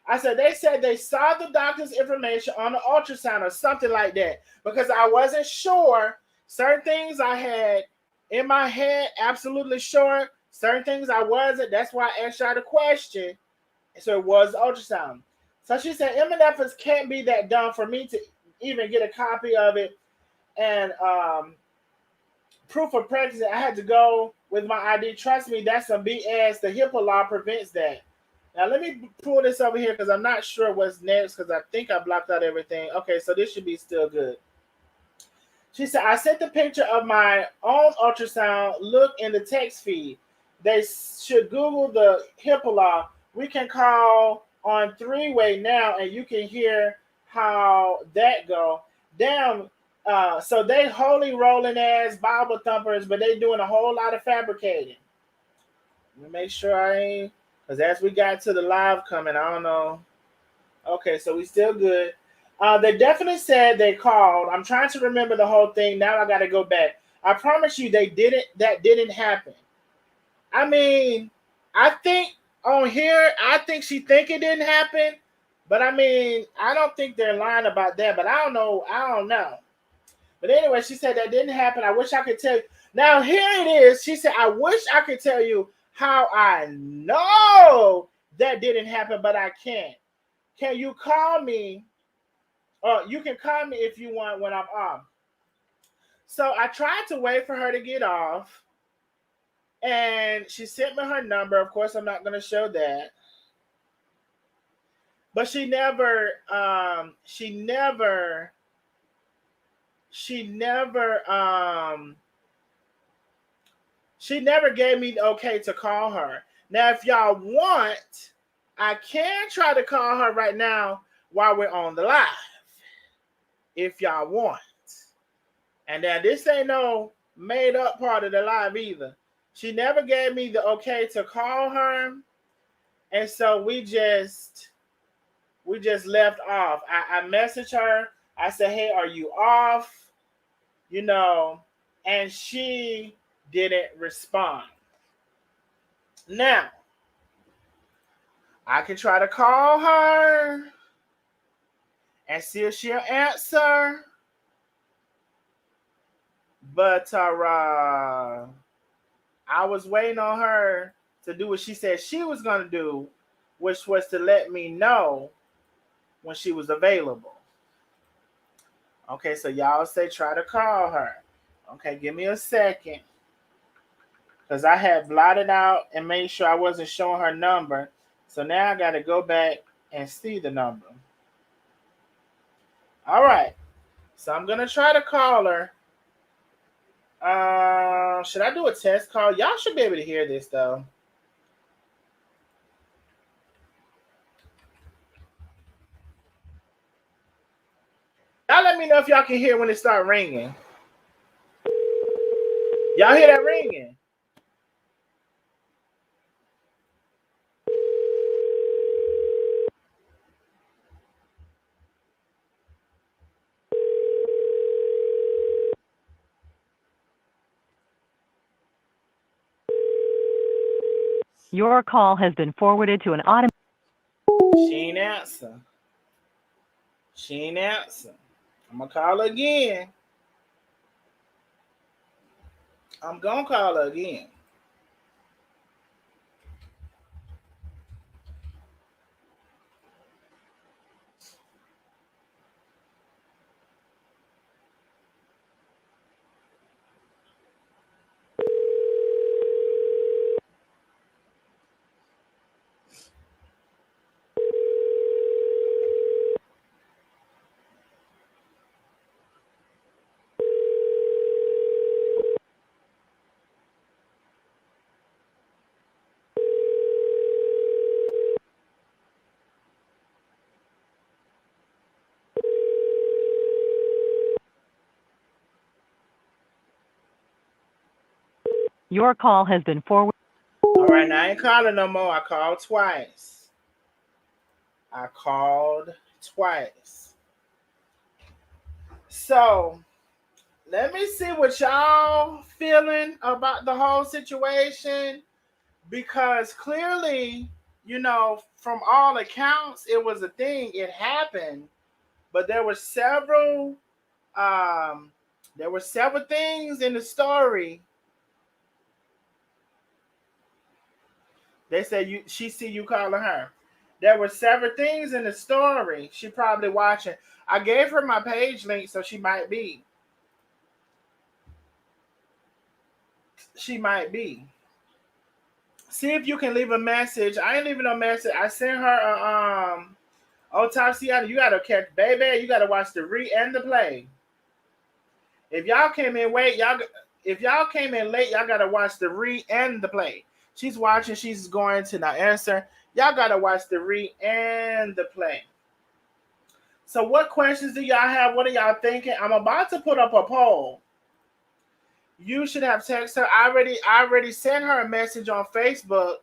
I said, they said they saw the doctor's information on the ultrasound or something like that, because I wasn't sure. Certain things I had in my head, absolutely sure. Certain things I wasn't. That's why I asked y'all the question. So it was ultrasound. So she said, MNFs can't be that dumb for me to even get a copy of it. And proof of pregnancy, I had to go with my ID. Trust me, that's some BS. The HIPAA law prevents that. Now let me pull this over here because I'm not sure what's next because I think I blocked out everything. Okay, so this should be still good. She said, I sent the picture of my own ultrasound. Look in the text feed. They should Google the HIPAA law. We can call on three-way now, and you can hear how that go. Damn, so they holy rolling ass Bible thumpers, but they doing a whole lot of fabricating. Let me make sure I ain't, because as we got to the live coming, I don't know. Okay, so we still good. They definitely said they called. I'm trying to remember the whole thing. Now I got to go back. I promise you they didn't. That didn't happen. I mean, I think on here, I think she think it didn't happen. But I mean, I don't think they're lying about that. But I don't know. I don't know. But anyway, she said that didn't happen. I wish I could tell you. Now here it is. She said, I wish I could tell you how I know that didn't happen, but I can't. Can you call me? You can call me if you want when I'm off. So I tried to wait for her to get off. And she sent me her number. Of course, I'm not going to show that. But she never gave me the okay to call her. Now, if y'all want, I can try to call her right now while we're on the live. If y'all want. And now this ain't no made up part of the live either. She never gave me the okay to call her. And so we just left off. I messaged her. I said, hey, are you off? You know, and she didn't respond. Now, I can try to call her and see if she'll answer. But I was waiting on her to do what she said she was going to do, which was to let me know when she was available. Okay, so y'all say try to call her. Okay, give me a second. Because I had blotted out and made sure I wasn't showing her number. So now I got to go back and see the number. All right. So I'm going to try to call her. Should I do a test call? Y'all should be able to hear this, though. Y'all let me know if y'all can hear when it start ringing. Y'all hear that ringing? Your call has been forwarded to an automated. She ain't answer. I'm going to call her again. Your call has been forwarded. All right, now I ain't calling no more. I called twice. So let me see what y'all feeling about the whole situation. Because clearly, you know, from all accounts, it was a thing. It happened. But there were several things in the story. They said she see you calling her. There were several things in the story. She probably watching. I gave her my page link, so she might be. She might be. See if you can leave a message. I ain't leaving no message. I sent her a autopsy. You gotta catch, baby. You gotta watch the re and the play. If y'all came in late, y'all gotta watch the re and the play. She's watching. She's going to now answer. Y'all gotta watch the re and the play. So, what questions do y'all have? What are y'all thinking? I'm about to put up a poll. You should have texted her. I already sent her a message on Facebook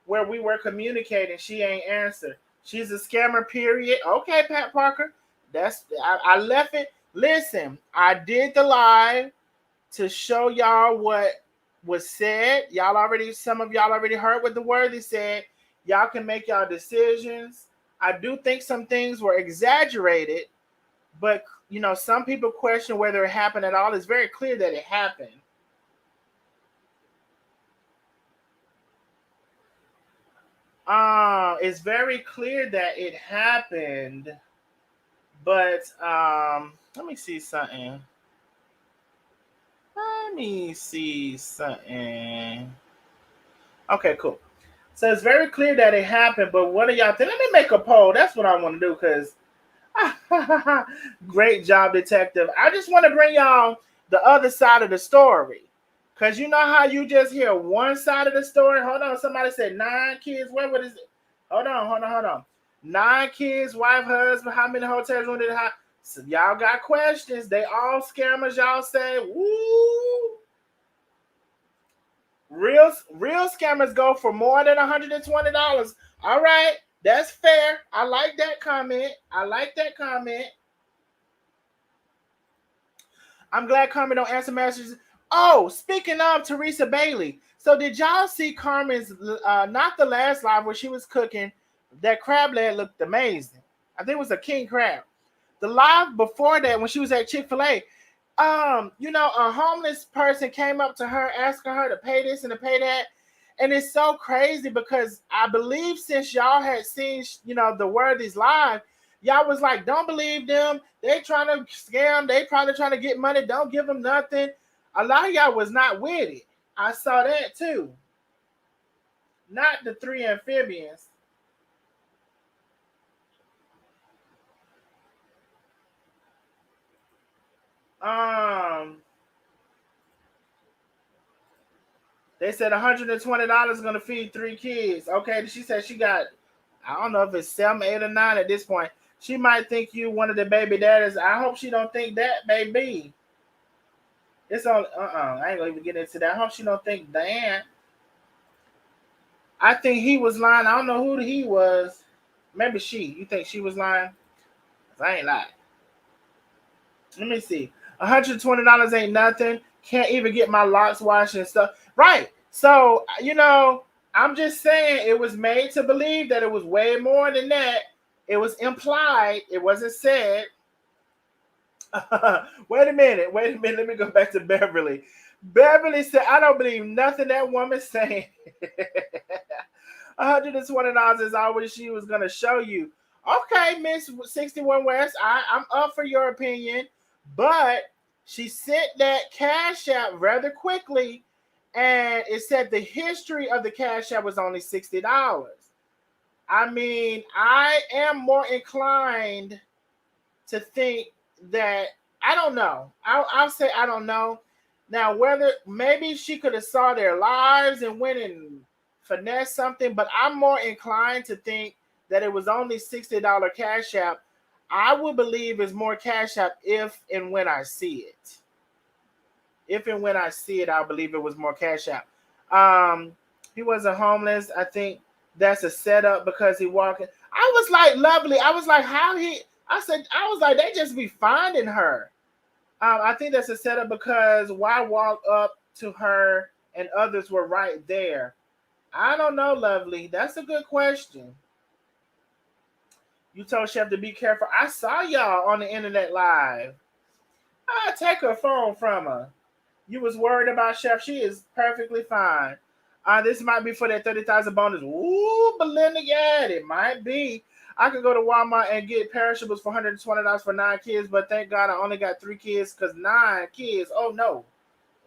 where we were communicating. She ain't answered. She's a scammer, period. Okay, Pat Parker. I left it. Listen, I did the live to show y'all what was said. Some of y'all already heard what the worthy said. Y'all can make y'all decisions. I do think some things were exaggerated, but some people question whether it happened at all. It's very clear that it happened. It's very clear that it happened, but let me see something. Okay, cool. So it's very clear that it happened, but what do y'all think? Let me make a poll. That's what I want to do, because great job, detective. I just want to bring y'all the other side of the story. Because you know how you just hear one side of the story? Hold on. Somebody said 9 kids. What is it? Hold on. 9 kids, wife, husband. How many hotels did it have? So y'all got questions. They all scammers, y'all say. Woo! Real scammers go for more than $120. All right. That's fair. I like that comment. I'm glad Carmen don't answer messages. Oh, speaking of Teresa Bailey. So did y'all see Carmen's, not the last live where she was cooking, that crab leg looked amazing. I think it was a king crab. The live before that when she was at Chick-fil-A, a homeless person came up to her asking her to pay this and to pay that. And it's so crazy because I believe since y'all had seen, the Worthies live, y'all was like, don't believe them. They trying to scam. They probably trying to get money. Don't give them nothing. A lot of y'all was not with it. I saw that too. Not the 3 amphibians. They said $120 is going to feed 3 kids. Okay, she said she got, I don't know if it's 7, 8, or 9 at this point. She might think you one of the baby daddies. I hope she don't think that, baby. It's on. I ain't gonna even get into that. I hope she don't think Dan. I think he was lying. I don't know who he was. Maybe she. You think she was lying? 'Cause I ain't lying. Let me see. $120 ain't nothing. Can't even get my locks washed and stuff. Right. So, I'm just saying it was made to believe that it was way more than that. It was implied. It wasn't said. Wait a minute. Let me go back to Beverly. Beverly said, I don't believe nothing that woman's saying. $120 is always she was going to show you. Okay, Miss 61 West, I'm up for your opinion, but she sent that cash out rather quickly, and it said the history of the cash out was only $60. I mean, I am more inclined to think that, I don't know. I'll say I don't know. Now, whether maybe she could have saw their lives and went and finesse something, but I'm more inclined to think that it was only $60 cash app. I would believe it's more cash app if and when I see it. If and when I see it, I'll believe it was more cash app. He wasn't homeless. I think that's a setup because he walking. I was like, lovely. I was like, I was like, they just be finding her. I think that's a setup because why walk up to her and others were right there? I don't know, lovely. That's a good question. You told Chef to be careful. I saw y'all on the internet live. I take her phone from her. You was worried about Chef. She is perfectly fine. This might be for that 30,000 bonus. Ooh, Belinda, yeah, it might be. I could go to Walmart and get perishables for $120 for 9 kids, but thank God I only got 3 kids because 9 kids. Oh no.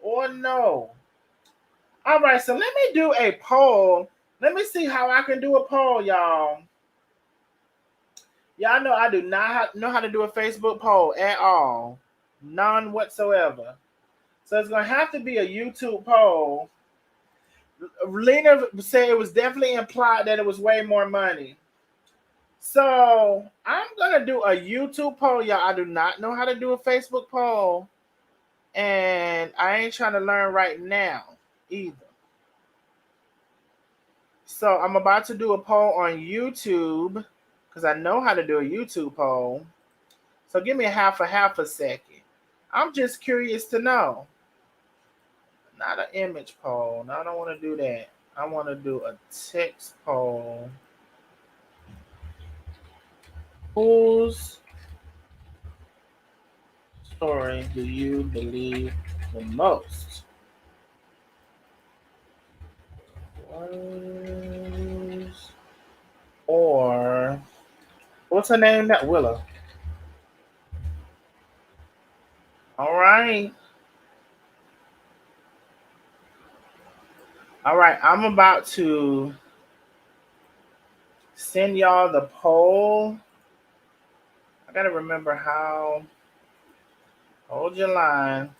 Oh no. All right, so let me do a poll. Let me see how I can do a poll, y'all. Y'all know I do not know how to do a Facebook poll at all. None whatsoever. So it's going to have to be a YouTube poll. Lena said it was definitely implied that it was way more money. So I'm going to do a YouTube poll, y'all. I do not know how to do a Facebook poll. And I ain't trying to learn right now either. So I'm about to do a poll on YouTube because I know how to do a YouTube poll. So give me a half a second. I'm just curious to know. Not an image poll. No, I don't want to do that. I want to do a text poll. Whose story do you believe the most? Or what's her name? That Willa. All right. All right. I'm about to send y'all the poll. I gotta remember how. Hold your line.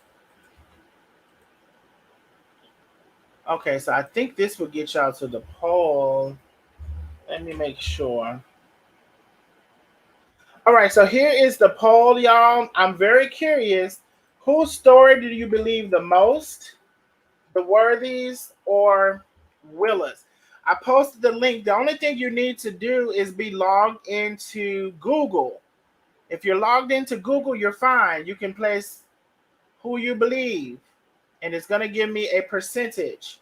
Okay, so I think this will get y'all to the poll. Let me make sure. All right, so here is the poll, y'all. I'm very curious. Whose story do you believe the most? The Worthies or Willa's? I posted the link. The only thing you need to do is be logged into Google. If you're logged into Google, you're fine. You can place who you believe, and it's going to give me a percentage.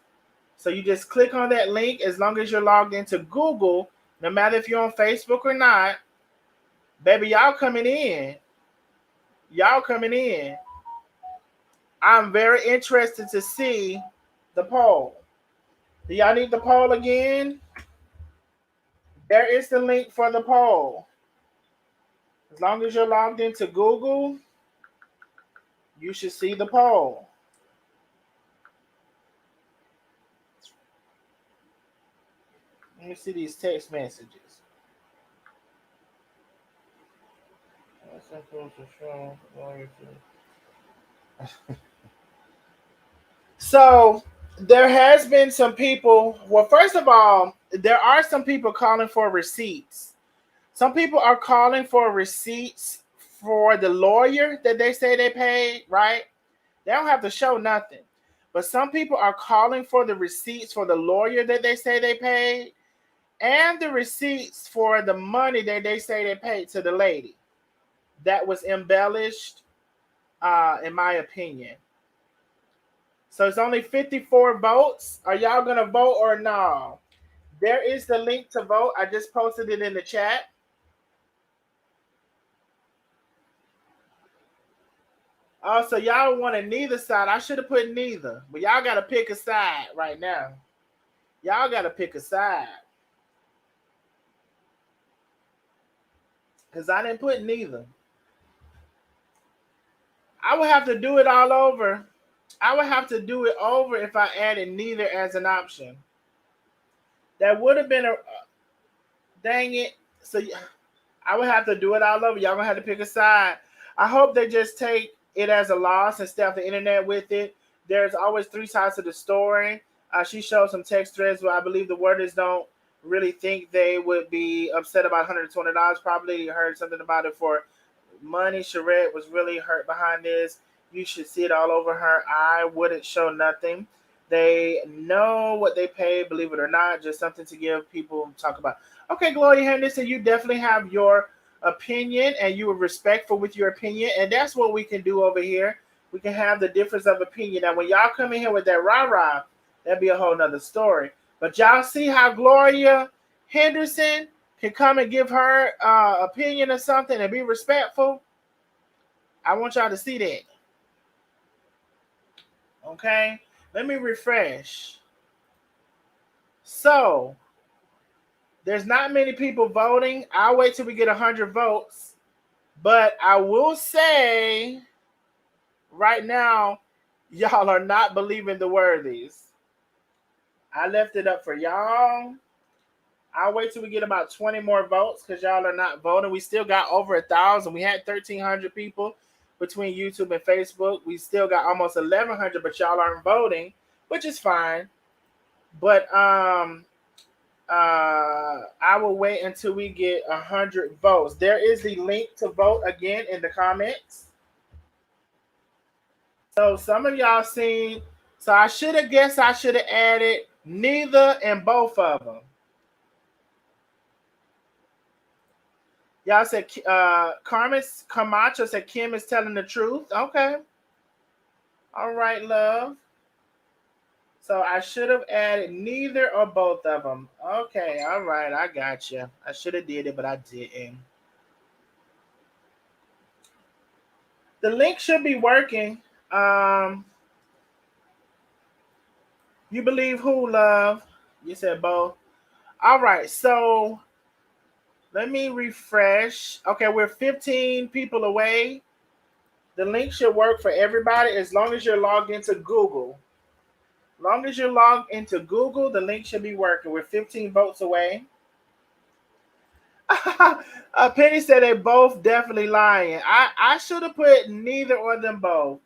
So you just click on that link. As long as you're logged into Google, no matter if you're on Facebook or not, baby, y'all coming in. Y'all coming in. I'm very interested to see the poll. Do y'all need the poll again? There is the link for the poll. As long as you're logged into Google, you should see the poll. Let me see these text messages. So there has been some people. Well, first of all, there are some people calling for receipts. Some people are calling for receipts for the lawyer that they say they paid, right? They don't have to show nothing. But some people are calling for the receipts for the lawyer that they say they paid and the receipts for the money that they say they paid to the lady. That was embellished, in my opinion. So it's only 54 votes. Are y'all going to vote or no? There is the link to vote. I just posted it in the chat. Oh, so y'all wanted neither side. I should have put neither. But y'all got to pick a side right now. Y'all got to pick a side. Because I didn't put neither. I would have to do it all over. I would have to do it over if I added neither as an option. That would have been a dang it. So I would have to do it all over. Y'all gonna have to pick a side. I hope they just take it as a loss and stuff the internet with it. There's always three sides to the story. She showed some text threads where I believe the worders don't really think they would be upset about $120. Probably heard something about it for money. Charette was really hurt behind this. You should see it all over her. I wouldn't show nothing. They know what they pay, believe it or not. Just something to give people talk about. Okay, Gloria Henderson, you definitely have your opinion and you were respectful with your opinion. And that's what we can do over here. We can have the difference of opinion. Now, when y'all come in here with that rah-rah, that'd be a whole nother story. But y'all see how Gloria Henderson can come and give her opinion or something and be respectful? I want y'all to see that. Okay? Let me refresh. So, there's not many people voting. I'll wait till we get 100 votes. But I will say right now, y'all are not believing the worthies. I left it up for y'all. I'll wait till we get about 20 more votes because y'all are not voting. We still got over 1,000. We had 1,300 people between YouTube and Facebook. We still got almost 1,100, but y'all aren't voting, which is fine. But I will wait until we get 100 votes. There is the link to vote again in the comments. So some of y'all seen. So I should have guessed I should have added neither and both of them. Y'all said Carmen Camacho said Kim is telling the truth. Okay. All right, love. So I should have added neither or both of them. Okay, all right, I got you. I should have did it, but I didn't. The link should be working. You believe who, love? You said both. All right, so let me refresh. Okay, we're 15 people away. The link should work for everybody as long as you're logged into Google. Long as you're logged into Google, the link should be working. We're 15 votes away. Penny said they both definitely lying. I should have put neither or them both.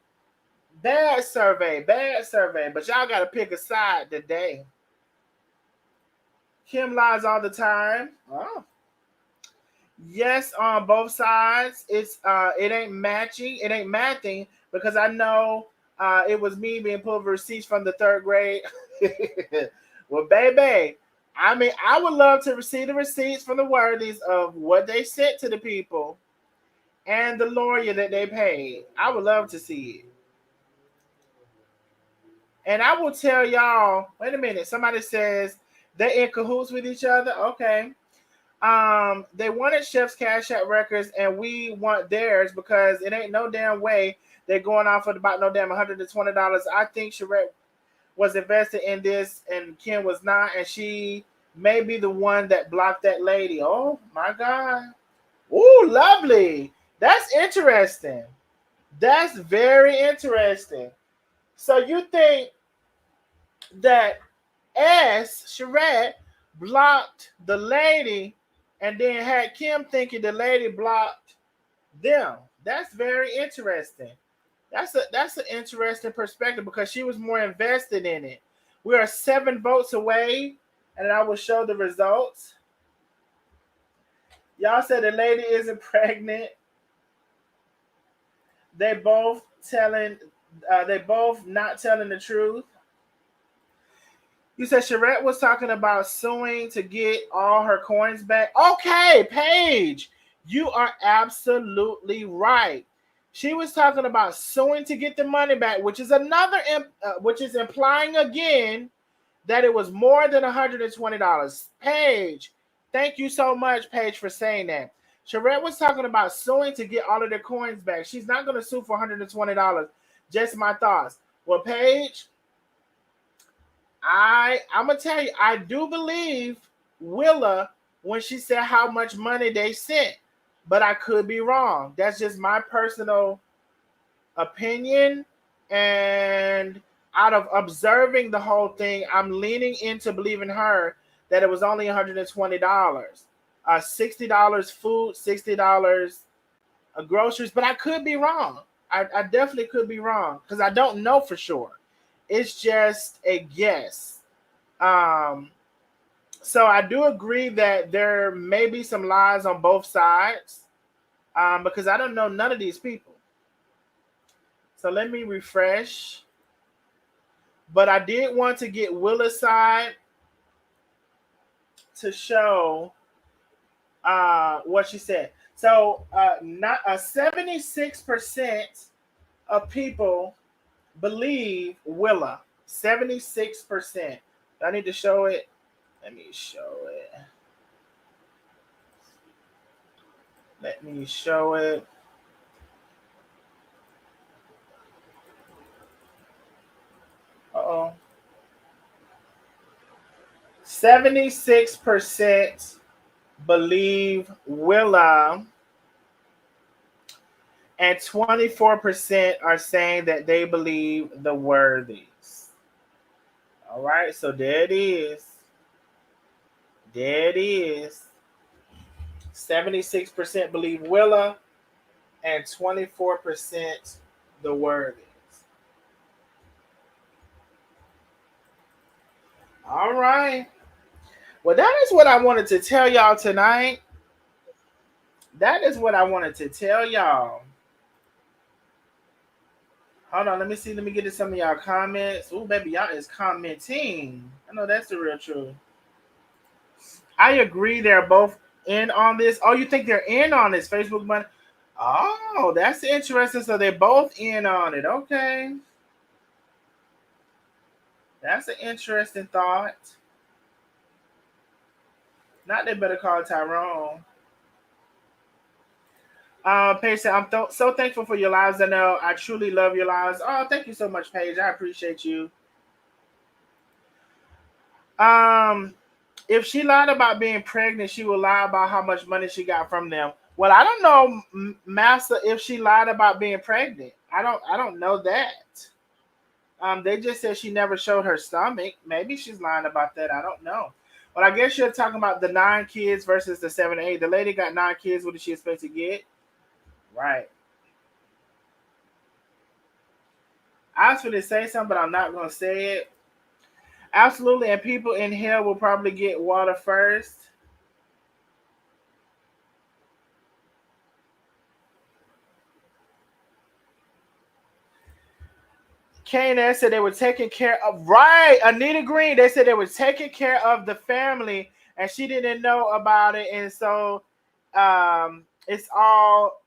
Bad survey. But y'all got to pick a side today. Kim lies all the time. Oh. Yes, on both sides. It ain't matching. It ain't matching because I know it was me being pulled for receipts from the 3rd grade. Well, baby, I mean, I would love to receive the receipts from the worthies of what they sent to the people and the lawyer that they paid. I would love to see it. And I will tell y'all, wait a minute, somebody says they're in cahoots with each other. Okay. They wanted Chef's Cash App records and we want theirs because it ain't no damn way they're going off of about no damn $120. I think Sherette was invested in this and Kim was not, and she may be the one that blocked that lady. Oh my God. Ooh, lovely. That's interesting. That's very interesting. So you think that Sherette blocked the lady and then had Kim thinking the lady blocked them. That's very interesting. That's an interesting perspective because she was more invested in it. We are 7 votes away, and I will show the results. Y'all said the lady isn't pregnant. They both not telling the truth. You said Sherette was talking about suing to get all her coins back. Okay, Paige, you are absolutely right. She was talking about suing to get the money back, which is which is implying again that it was more than $120. Paige, thank you so much, Paige, for saying that. Sherette was talking about suing to get all of their coins back. She's not going to sue for $120. Just my thoughts. Well, Paige, I'm gonna tell you, I do believe Willa when she said how much money they sent, but I could be wrong. That's just my personal opinion, and out of observing the whole thing, I'm leaning into believing her that it was only $120. $60 food, $60 groceries, but I could be wrong. I definitely could be wrong because I don't know for sure. It's just a guess. So I do agree that there may be some lies on both sides because I don't know none of these people. So let me refresh. But I did want to get Willa's side to show what she said. So not 76% of people believe Willa. 76%. Do I need to show it? Let me show it. Let me show it. Uh-oh. 76% believe Willa, and 24% are saying that they believe the worthies. All right, so there it is. There it is. 76% believe Willa and 24% the Worthies. All right. Well, that is what I wanted to tell y'all tonight. That is what I wanted to tell y'all. Hold on, let me see. Let me get to some of y'all comments. Ooh, baby, y'all is commenting. I know that's the real truth. I agree. They're both in on this. Oh, you think they're in on this Facebook money? Oh, that's interesting. So they're both in on it. Okay. That's an interesting thought. Not they better call Tyrone. Paige said, I'm so thankful for your lives. I know I truly love your lives. Oh, thank you so much, Paige. I appreciate you. Um, if she lied about being pregnant, she will lie about how much money she got from them. Well, I don't know, Master, if she lied about being pregnant. I don't know that. They just said she never showed her stomach. Maybe she's lying about that. I don't know. But I guess you're talking about the 9 kids versus the 7 8. The lady got 9 kids. What did she expect to get? Right. I was going to say something, but I'm not going to say it. Absolutely. And people in here will probably get water first. Kane said they were taking care of, right, Anita Green. They said they were taking care of the family and she didn't know about it. And so it's all,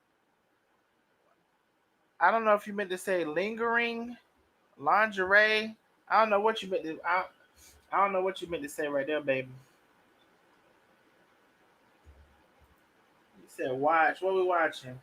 I don't know if you meant to say lingering, lingerie. I don't know what you meant to, I don't know what you meant to say right there, baby. You said watch. What we watching?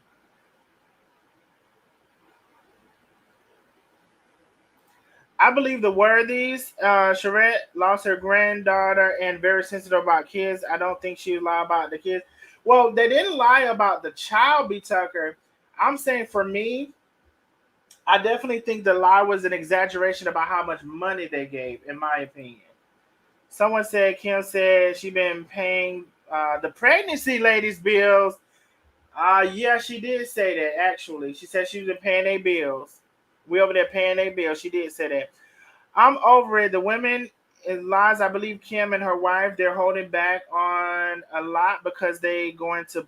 I believe the Worthies. Charette lost her granddaughter and very sensitive about kids. I don't think she lied about the kids. Well, they didn't lie about the child, B. Tucker. I'm saying for me, I definitely think the lie was an exaggeration about how much money they gave, in my opinion. Someone said, Kim said she been paying the pregnancy ladies' bills. Yeah, she did say that, actually. She said she was paying their bills. We over there paying their bills. She did say that. I'm over it. The women in lies, I believe Kim and her wife, they're holding back on a lot because they going to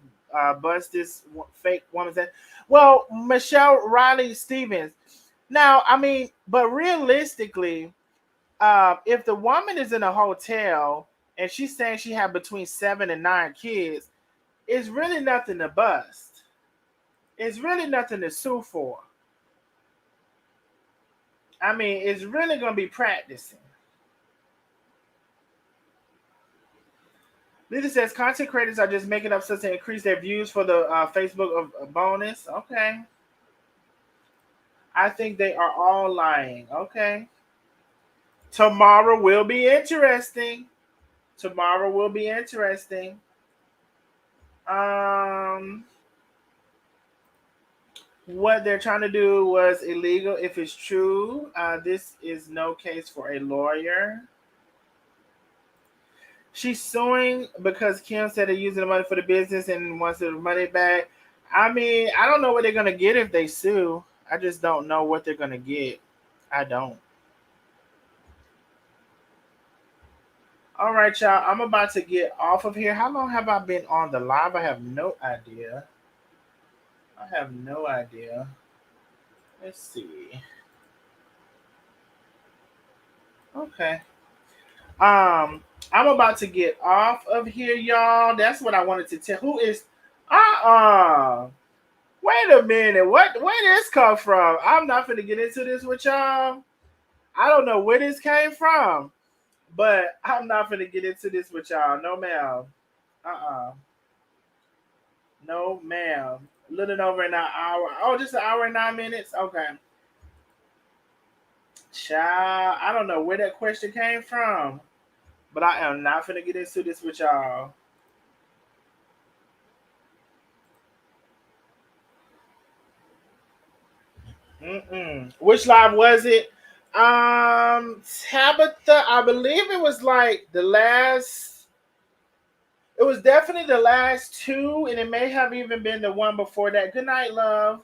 bust this fake woman's head. Well, Michelle Riley Stevens. Now, I mean, but realistically, if the woman is in a hotel and she's saying she had between 7 and 9 kids, it's really nothing to bust. It's really nothing to sue for. I mean, it's really going to be practicing. Lisa says content creators are just making up stuff to increase their views for the Facebook of bonus. Okay. I think they are all lying. Okay. Tomorrow will be interesting. Tomorrow will be interesting. Um, what they're trying to do was illegal if it's true. This is no case for a lawyer. She's suing because Kim said they're using the money for the business and wants the money back. I mean, I don't know what they're gonna get if they sue. I just don't know what they're gonna get. I don't. All right, y'all. I'm about to get off of here. How long have I been on the live? I have no idea. I have no idea. Let's see. Okay. I'm about to get off of here, y'all. That's what I wanted to tell. Who is wait a minute. Where this come from? I'm not gonna get into this with y'all. I don't know where this came from, but I'm not gonna get into this with y'all. No ma'am. Uh-uh. No ma'am. A little over an hour. Oh, just an hour and 9 minutes? Okay. Child, I don't know where that question came from, but I am not gonna get into this with y'all. Mm-mm. Which live was it? Tabitha, I believe it was like the last. It was definitely the last two, and it may have even been the one before that. Good night, love.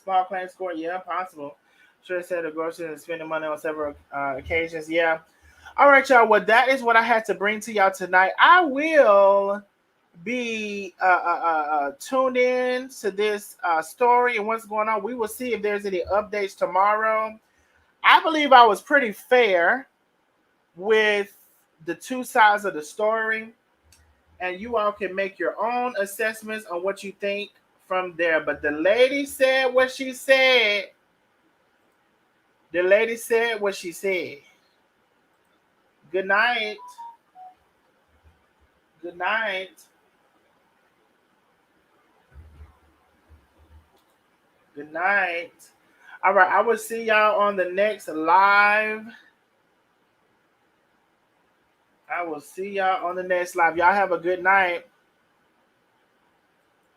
Small claim score, yeah, possible. Sure said the groceries and spending money on several occasions, yeah. All right, y'all. Well, that is what I had to bring to y'all tonight. I will be tuned in to this story and what's going on. We will see if there's any updates tomorrow. I believe I was pretty fair with the two sides of the story, and you all can make your own assessments on what you think from there. But the lady said what she said. The lady said what she said. Good night. Good night. Good night. All right, I will see y'all on the next live. I will see y'all on the next live. Y'all have a good night.